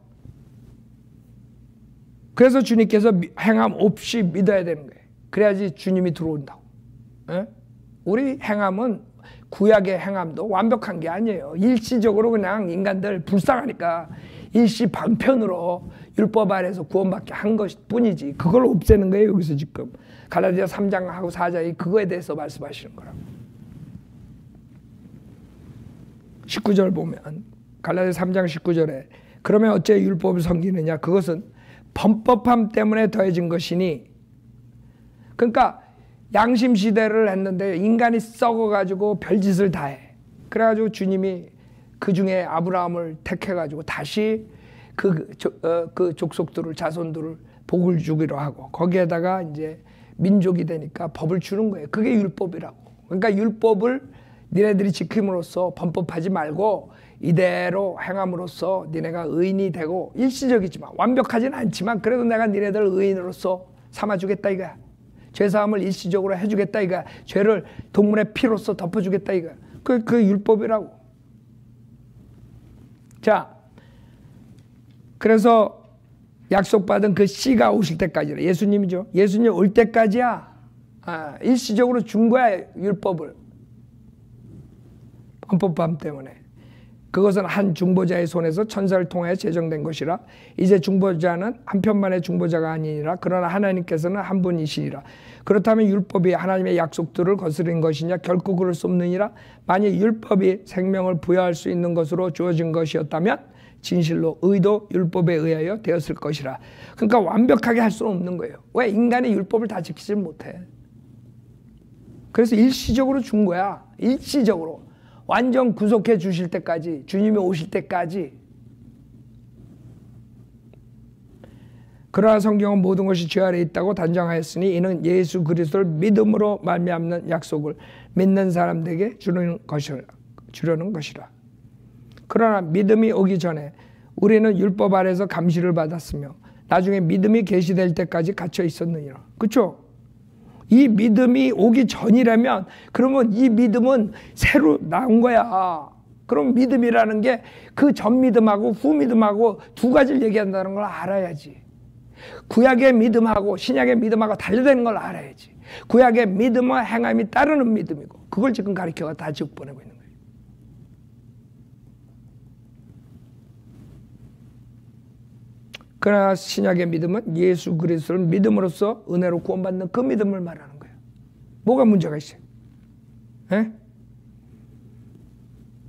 주님께서 행함 없이 믿어야 되는 거예요. 그래야지 주님이 들어온다고. 에? 우리 행함은 구약의 행함도 완벽한 게 아니에요. 일시적으로 그냥 인간들 불쌍하니까 일시 방편으로 율법 아래에서 구원받게 한 것 뿐이지. 그걸 없애는 거예요. 여기서 지금 갈라디아 3장하고 4장이 그거에 대해서 말씀하시는 거라고. 19절 보면 갈라디아 3장 19절에 그러면 어째 율법을 섬기느냐? 그것은 범법함 때문에 더해진 것이니. 그러니까 양심 시대를 했는데 인간이 썩어가지고 별짓을 다 해. 그래가지고 주님이 그 중에 아브라함을 택해가지고 다시 그 족속들을 자손들을 복을 주기로 하고 거기에다가 이제 민족이 되니까 법을 주는 거예요. 그게 율법이라고. 그러니까 율법을 니네들이 지킴으로써 범법하지 말고 이대로 행함으로써 니네가 의인이 되고 일시적이지만 완벽하진 않지만 그래도 내가 니네들 의인으로서 삼아주겠다 이거야. 죄사함을 일시적으로 해주겠다 이거야. 죄를 동물의 피로써 덮어주겠다 이거야. 그 율법이라고. 자, 그래서 약속받은 그 씨가 오실 때까지라. 예수님이죠. 예수님 올 때까지야. 일시적으로 준 거야 율법을. 범법함 때문에. 그것은 한 중보자의 손에서 천사를 통하여 제정된 것이라. 이제 중보자는 한 편만의 중보자가 아니니라. 그러나 하나님께서는 한 분이시니라. 그렇다면 율법이 하나님의 약속들을 거스린 것이냐? 결코 그럴 수 없느니라. 만약 율법이 생명을 부여할 수 있는 것으로 주어진 것이었다면 진실로 의도 율법에 의하여 되었을 것이라. 그러니까 완벽하게 할 수는 없는 거예요. 왜? 인간이 율법을 다 지키지 못해. 그래서 일시적으로 준 거야. 일시적으로. 완전 구속해 주실 때까지, 주님이 오실 때까지. 그러나 성경은 모든 것이 죄 아래 있다고 단정하였으니 이는 예수 그리스도를 믿음으로 말미암는 약속을 믿는 사람들에게 주려는 것이라. 그러나 믿음이 오기 전에 우리는 율법 아래에서 감시를 받았으며 나중에 믿음이 계시될 때까지 갇혀 있었느니라. 그렇죠? 이 믿음이 오기 전이라면 그러면 이 믿음은 새로 나온 거야. 그럼 믿음이라는 게 그 전 믿음하고 후 믿음하고 두 가지를 얘기한다는 걸 알아야지. 구약의 믿음하고 신약의 믿음하고 달리되는 걸 알아야지. 구약의 믿음과 행함이 따르는 믿음이고 그걸 지금 가르쳐가 다 지금 보내고 있는 거예요. 그러나 신약의 믿음은 예수 그리스도를 믿음으로써 은혜로 구원받는 그 믿음을 말하는 거예요. 뭐가 문제가 있어요? 에?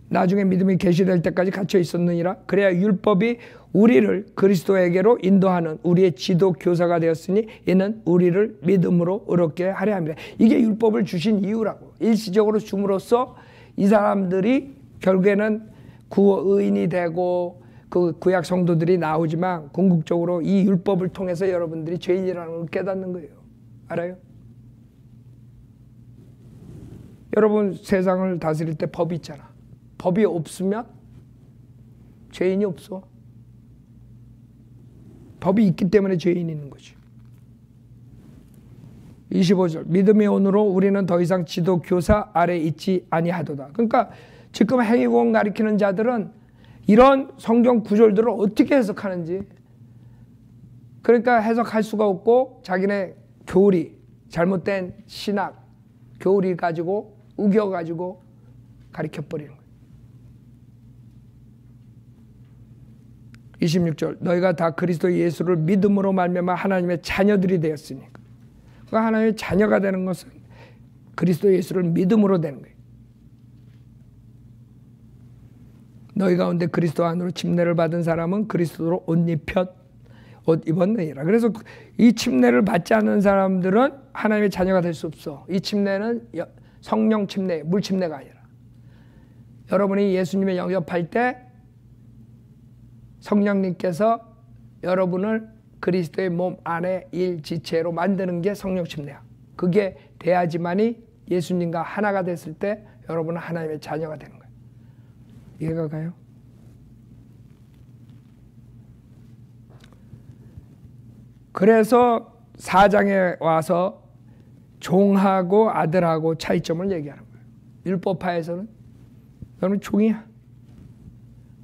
나중에 믿음이 계시될 때까지 갇혀 있었느니라. 그래야 율법이 우리를 그리스도에게로 인도하는 우리의 지도 교사가 되었으니 이는 우리를 믿음으로 의롭게 하려 합니다. 이게 율법을 주신 이유라고. 일시적으로 줌으로써 이 사람들이 결국에는 의인이 되고 그 구약 성도들이 나오지만 궁극적으로 이 율법을 통해서 여러분들이 죄인이라는 걸 깨닫는 거예요. 알아요? 여러분 세상을 다스릴 때 법이 있잖아. 법이 없으면 죄인이 없어. 법이 있기 때문에 죄인이 있는 거지. 25절 믿음의 온으로 우리는 더 이상 지도 교사 아래 있지 아니하도다. 그러니까 지금 행위공을 가리키는 자들은 이런 성경 구절들을 어떻게 해석하는지 그러니까 해석할 수가 없고 자기네 교리 잘못된 신학 교리 가지고 우겨가지고 가리켜버리는 거예요. 26절 너희가 다 그리스도 예수를 믿음으로 말미암아 하나님의 자녀들이 되었으니까. 그러니까 하나님의 자녀가 되는 것은 그리스도 예수를 믿음으로 되는 거예요. 너희 가운데 그리스도 안으로 침례를 받은 사람은 그리스도로 옷 입었느니라. 그래서 이 침례를 받지 않는 사람들은 하나님의 자녀가 될 수 없어. 이 침례는 성령 침례, 물 침례가 아니라. 여러분이 예수님을 영접할 때 성령님께서 여러분을 그리스도의 몸 안에 일지체로 만드는 게 성령 침례야. 그게 돼야지만이 예수님과 하나가 됐을 때 여러분은 하나님의 자녀가 되는 거예요. 이해가 가요? 그래서 4장에 와서 종하고 아들하고 차이점을 얘기하는 거예요. 율법파에서는 너는 종이야.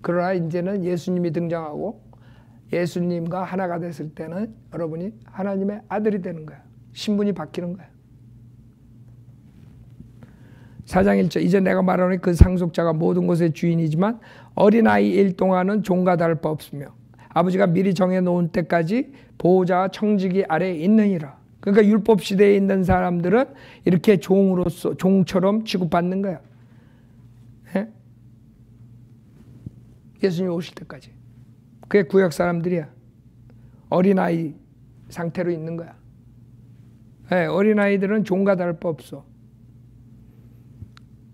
그러나 이제는 예수님이 등장하고 예수님과 하나가 됐을 때는 여러분이 하나님의 아들이 되는 거야. 신분이 바뀌는 거야. 4장 1절 이제 내가 말하노니 그 상속자가 모든 것의 주인이지만 어린아이 일 동안은 종과 다를 바 없으며 아버지가 미리 정해놓은 때까지 보호자와 청지기 아래에 있느니라. 그러니까 율법 시대에 있는 사람들은 이렇게 종으로서 종처럼 취급받는 거야. 예? 예수님 오실 때까지. 그게 구약 사람들이야. 어린아이 상태로 있는 거야. 예, 어린아이들은 종과 다를 바 없어.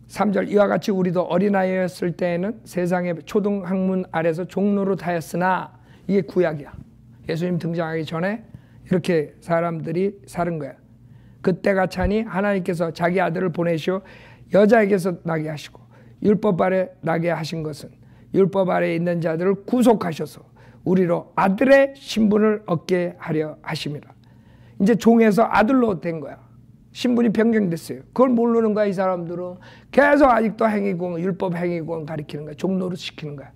3절 이와 같이 우리도 어린아이였을 때에는 세상의 초등학문 아래서 종노릇하였으나 이게 구약이야. 예수님 등장하기 전에 이렇게 사람들이 사는 거야. 그때가 차니 하나님께서 자기 아들을 보내시어 여자에게서 나게 하시고 율법 아래 나게 하신 것은 율법 아래에 있는 자들을 구속하셔서 우리로 아들의 신분을 얻게 하려 하심이라. 이제 종에서 아들로 된 거야. 신분이 변경됐어요. 그걸 모르는 거야. 이 사람들은 계속 아직도 행위공, 율법 행위공 가리키는 거야. 종노릇 시키는 거야.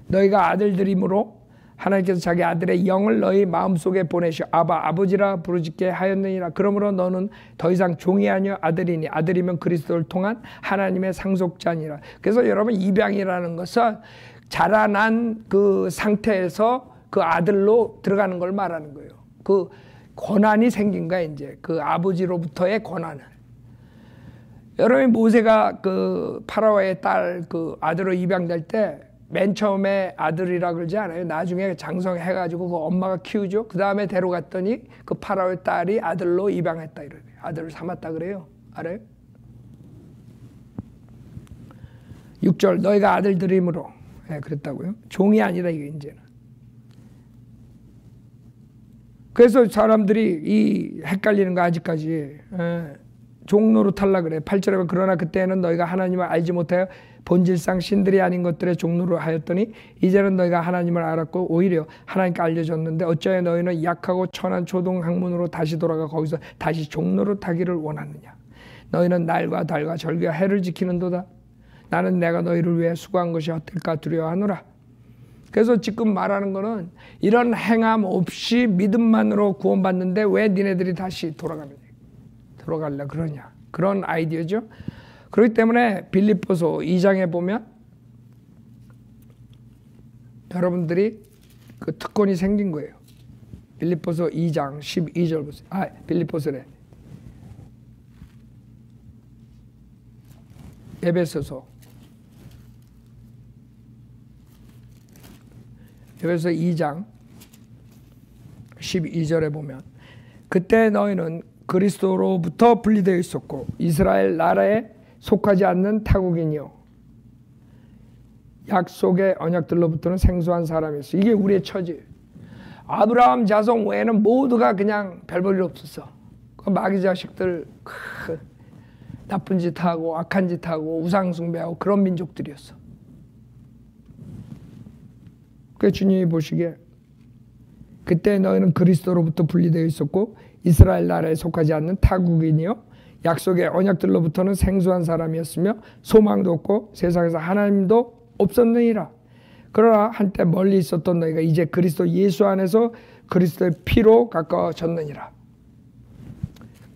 너희가 아들들이므로 하나님께서 자기 아들의 영을 너희 마음속에 보내시어 아바 아버지라 부르짖게 하였느니라. 그러므로 너는 더 이상 종이 아니여 아들이니 아들이면 그리스도를 통한 하나님의 상속자니라. 그래서 여러분 입양이라는 것은 자라난 그 상태에서 그 아들로 들어가는 걸 말하는 거예요. 그 권한이 생긴 거야. 이제 그 아버지로부터의 권한을. 여러분 모세가 그 파라오의 딸 그 아들로 입양될 때 맨 처음에 아들이라 그러지 않아요. 나중에 장성해가지고 그 엄마가 키우죠. 그 다음에 데려갔더니 그 파라오의 딸이 아들로 입양했다 이래요. 아들을 삼았다 그래요. 알아요? 6절 너희가 아들들이므로 네, 그랬다고요. 종이 아니라 이게 이제는. 그래서 사람들이 이 헷갈리는 거 아직까지 종노릇 하려고 그래. 8절에 보면 그러나 그때는 너희가 하나님을 알지 못하여 본질상 신들이 아닌 것들의 종노릇 하였더니 이제는 너희가 하나님을 알았고 오히려 하나님께 알려졌는데 어찌하여 너희는 약하고 천한 초등학문으로 다시 돌아가 거기서 다시 종노릇 하기를 원하느냐. 너희는 날과 달과 절기와 해를 지키는도다. 나는 내가 너희를 위해 수고한 것이 어떨까 두려워하노라. 그래서 지금 말하는 거는 이런 행함 없이 믿음만으로 구원받는데 왜 니네들이 다시 돌아가려 그러냐. 그런 아이디어죠. 그렇기 때문에 빌립보서 2장에 보면 여러분들이 그 특권이 생긴 거예요. 빌립보서 2장 12절 보세요. 빌립보서래. 에베소서 2장 12절에 보면 그때 너희는 그리스도로부터 분리되어 있었고 이스라엘 나라에 속하지 않는 타국이니요 약속의 언약들로부터는 생소한 사람이었어. 이게 우리의 처지. 아브라함 자손 외에는 모두가 그냥 별 볼 일 없었어. 그 마귀 자식들 나쁜 짓 하고 악한 짓 하고 우상 숭배하고 그런 민족들이었어. 그 주님이 보시기에 그때 너희는 그리스도로부터 분리되어 있었고 이스라엘 나라에 속하지 않는 타국인이요 약속의 언약들로부터는 생소한 사람이었으며 소망도 없고 세상에서 하나님도 없었느니라. 그러나 한때 멀리 있었던 너희가 이제 그리스도 예수 안에서 그리스도의 피로 가까워졌느니라.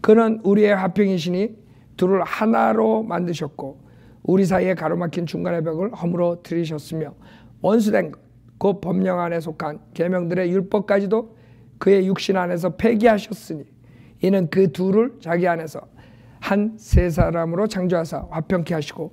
그는 우리의 화평이시니 둘을 하나로 만드셨고 우리 사이에 가로막힌 중간의 벽을 허물어 들이셨으며 원수된 것 곧 법령 안에 속한 계명들의 율법까지도 그의 육신 안에서 폐기하셨으니 이는 그 둘을 자기 안에서 한 세 사람으로 창조하사 화평케 하시고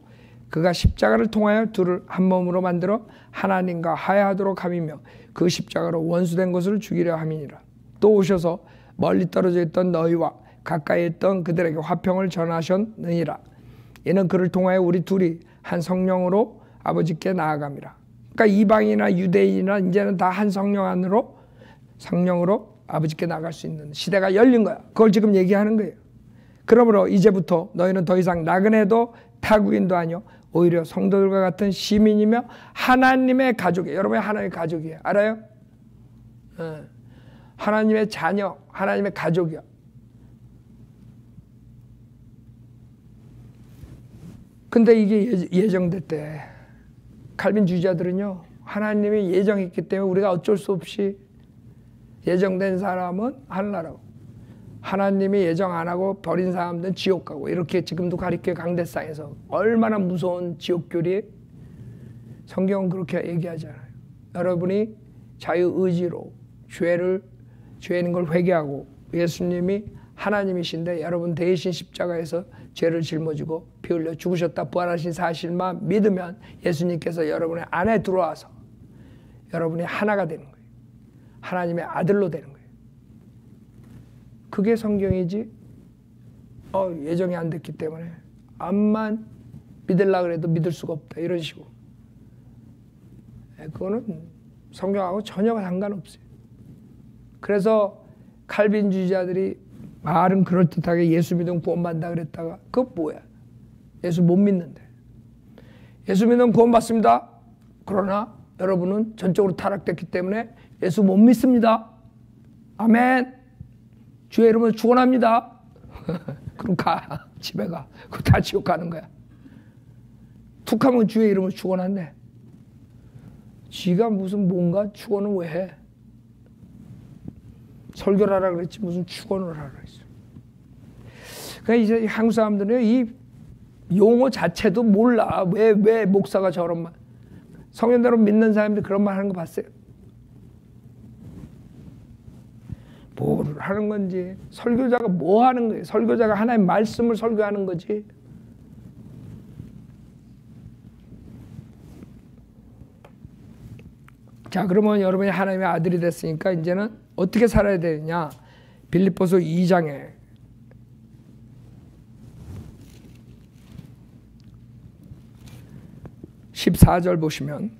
그가 십자가를 통하여 둘을 한 몸으로 만들어 하나님과 화해하도록 함이며 그 십자가로 원수된 것을 죽이려 함이니라. 또 오셔서 멀리 떨어져 있던 너희와 가까이 있던 그들에게 화평을 전하셨느니라. 이는 그를 통하여 우리 둘이 한 성령으로 아버지께 나아감이라. 그러니까 이방이나 유대인이나 이제는 다 한 성령 안으로 성령으로 아버지께 나갈 수 있는 시대가 열린 거야. 그걸 지금 얘기하는 거예요. 그러므로 이제부터 너희는 더 이상 나그네도 타국인도 아니요 오히려 성도들과 같은 시민이며 하나님의 가족이에요. 여러분이 하나님의 가족이에요. 알아요? 하나님의 자녀, 하나님의 가족이야. 근데 이게 예정됐대. 칼빈주의자들은요, 하나님이 예정했기 때문에 우리가 어쩔 수 없이 예정된 사람은 하늘나라고, 하나님이 예정 안 하고 버린 사람들은 지옥 가고, 이렇게 지금도 가리켜 강대상에서 얼마나 무서운 지옥교리. 성경은 그렇게 얘기하잖아요. 여러분이 자유의지로 죄인 걸 회개하고 예수님이 하나님이신데 여러분 대신 십자가에서 죄를 짊어지고 피 흘려 죽으셨다 부활하신 사실만 믿으면 예수님께서 여러분의 안에 들어와서 여러분이 하나가 되는 거예요. 하나님의 아들로 되는 거예요. 그게 성경이지. 예정이 안 됐기 때문에 암만 믿으려고 해도 믿을 수가 없다, 이런 식으로. 그거는 성경하고 전혀 상관없어요. 그래서 칼빈주의자들이 말은 그럴듯하게 예수 믿으면 구원받는다 그랬다가 그거 뭐야? 예수 못 믿는데. 예수 믿으면 구원받습니다. 그러나 여러분은 전적으로 타락됐기 때문에 예수 못 믿습니다. 아멘. 주의 이름으로 축원합니다. 그럼 가. 집에 가. 그거 다 지옥 가는 거야. 툭하면 주의 이름으로 축원한대. 지가 무슨 뭔가 축원을 왜 해? 설교를 하라 그랬지 무슨 축원을 하라 그랬어. 그러니까 이제 한국 사람들은 이 용어 자체도 몰라. 왜 목사가 저런 말. 성현대로 믿는 사람들이 그런 말 하는 거 봤어요? 뭘 하는 건지. 설교자가 뭐 하는 거예요? 설교자가 하나님의 말씀을 설교하는 거지. 자, 그러면 여러분이 하나님의 아들이 됐으니까 이제는 어떻게 살아야 되느냐? 빌립보서 2장에 (14절) 보시면,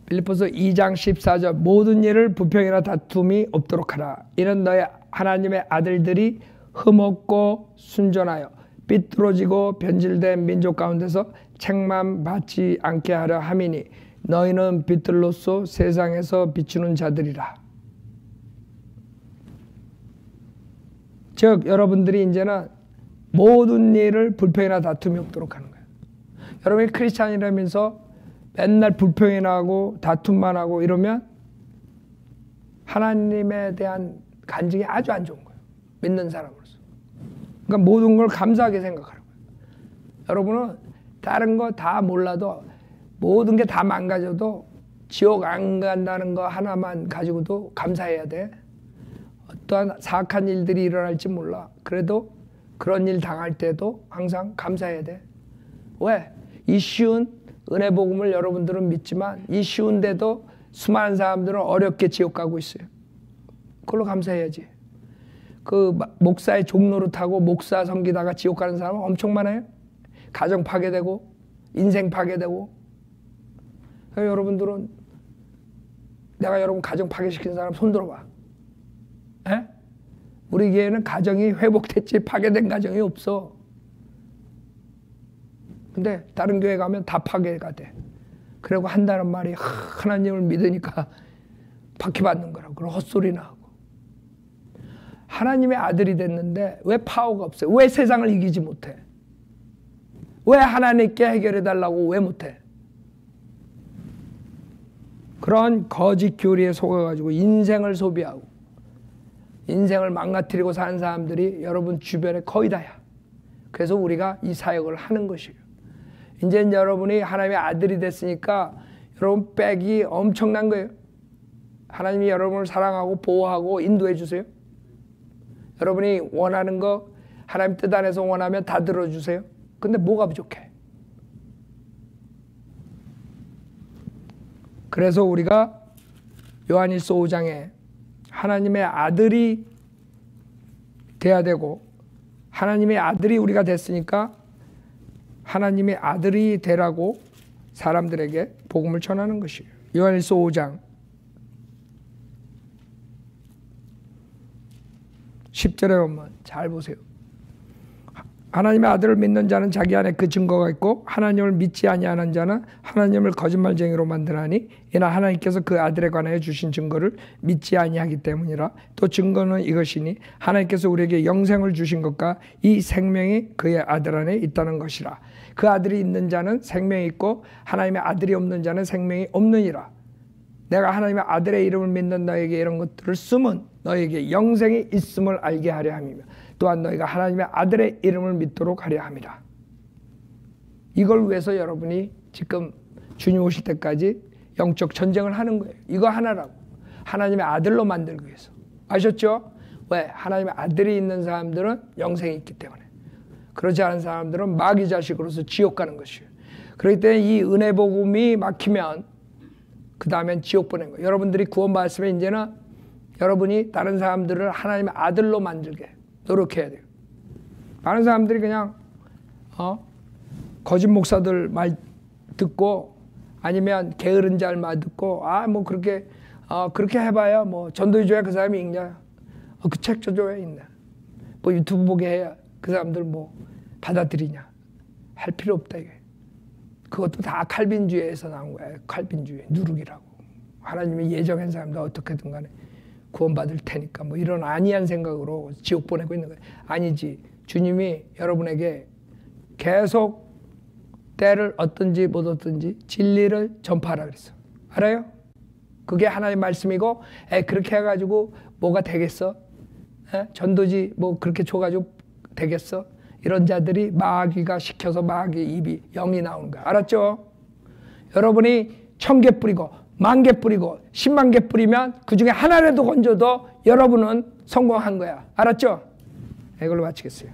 빌립보서 2장 14절, 모든 일을 불평이나 다툼이 없도록 하라. 이는 너희 하나님의 아들들이 흠없고 순전하여 삐뚤어지고 변질된 민족 가운데서 책망 받지 않게 하려 함이니 너희는 빛들로서 세상에서 비추는 자들이라. 즉 여러분들이 이제는 모든 일을 불평이나 다툼이 없도록 하는 거예요. 여러분이 크리스찬이라면서 맨날 불평이나 하고 다툼만 하고 이러면 하나님에 대한 간증이 아주 안 좋은 거예요. 믿는 사람으로서. 그러니까 모든 걸 감사하게 생각하는 거예요. 여러분은 다른 거 다 몰라도 모든 게 다 망가져도 지옥 안 간다는 거 하나만 가지고도 감사해야 돼. 어떠한 사악한 일들이 일어날지 몰라. 그래도 그런 일 당할 때도 항상 감사해야 돼. 왜? 이 쉬운 은혜 복음을 여러분들은 믿지만 이 쉬운데도 수많은 사람들은 어렵게 지옥 가고 있어요. 그걸로 감사해야지. 그 목사의 종로를 타고 목사 섬기다가 지옥 가는 사람은 엄청 많아요. 가정 파괴되고 인생 파괴되고. 그러니까 여러분들은 내가 여러분 가정 파괴시킨 사람 손 들어봐. 에? 우리 교회는 가정이 회복됐지 파괴된 가정이 없어. 근데 다른 교회 가면 다 파괴가 돼. 그리고 한다는 말이 하나님을 믿으니까 박해받는 거라고. 그런 헛소리나 하고. 하나님의 아들이 됐는데 왜 파워가 없어요? 왜 세상을 이기지 못해? 왜 하나님께 해결해달라고 왜 못해? 그런 거짓 교리에 속아가지고 인생을 소비하고 인생을 망가뜨리고 사는 사람들이 여러분 주변에 거의 다야. 그래서 우리가 이 사역을 하는 것이에요. 이제 여러분이 하나님의 아들이 됐으니까 여러분 백이 엄청난 거예요. 하나님이 여러분을 사랑하고 보호하고 인도해 주세요. 여러분이 원하는 거 하나님 뜻 안에서 원하면 다 들어주세요. 근데 뭐가 부족해? 그래서 우리가 요한일서 5장에 하나님의 아들이 돼야 되고 하나님의 아들이 우리가 됐으니까 하나님의 아들이 되라고 사람들에게 복음을 전하는 것이에요. 요한일서 5장 10절에 보면 잘 보세요. 하나님의 아들을 믿는 자는 자기 안에 그 증거가 있고 하나님을 믿지 아니하는 자는 하나님을 거짓말쟁이로 만드나니 이나 하나님께서 그 아들에 관하여 주신 증거를 믿지 아니하기 때문이라. 또 증거는 이것이니 하나님께서 우리에게 영생을 주신 것과 이 생명이 그의 아들 안에 있다는 것이라. 그 아들이 있는 자는 생명이 있고 하나님의 아들이 없는 자는 생명이 없느니라. 내가 하나님의 아들의 이름을 믿는 너에게 이런 것들을 쓰면 너에게 영생이 있음을 알게 하려 함이며 또한 너희가 하나님의 아들의 이름을 믿도록 하려 함이라. 이걸 위해서 여러분이 지금 주님 오실 때까지 영적 전쟁을 하는 거예요. 이거 하나라고. 하나님의 아들로 만들기 위해서. 아셨죠? 왜? 하나님의 아들이 있는 사람들은 영생이 있기 때문에. 그렇지 않은 사람들은 마귀 자식으로서 지옥 가는 것이에요. 그렇기 때문에 이 은혜 복음이 막히면 그 다음엔 지옥 보낸 거예요. 여러분들이 구원받았으면 이제는 여러분이 다른 사람들을 하나님의 아들로 만들게 노력해야 돼요. 많은 사람들이 그냥 거짓 목사들 말 듣고 아니면 게으른 자를 말 듣고 뭐 그렇게 해봐야 뭐 전도해 줘야 그 사람이 읽냐, 그 책 줘줘야 읽냐, 뭐 유튜브 보게 해야 그 사람들 뭐 받아들이냐. 할 필요 없다 이게. 그것도 다 칼빈주의에서 나온 거예요. 칼빈주의 누룩이라고. 하나님이 예정한 사람도 어떻게든 간에 구원받을 테니까 뭐 이런 안이한 생각으로 지옥 보내고 있는 거예요. 아니지. 주님이 여러분에게 계속 때를 얻든지 못 얻든지 진리를 전파하라 그랬어. 알아요? 그게 하나님의 말씀이고 그렇게 해가지고 뭐가 되겠어? 전도지 뭐 그렇게 줘가지고 되겠어? 이런 자들이 마귀가 시켜서 마귀 입이 영이 나오는 거야. 알았죠? 여러분이 1000개 뿌리고 10,000개 뿌리고 10만 개 뿌리면 그 중에 하나라도 건져도 여러분은 성공한 거야. 알았죠? 이걸로 마치겠어요.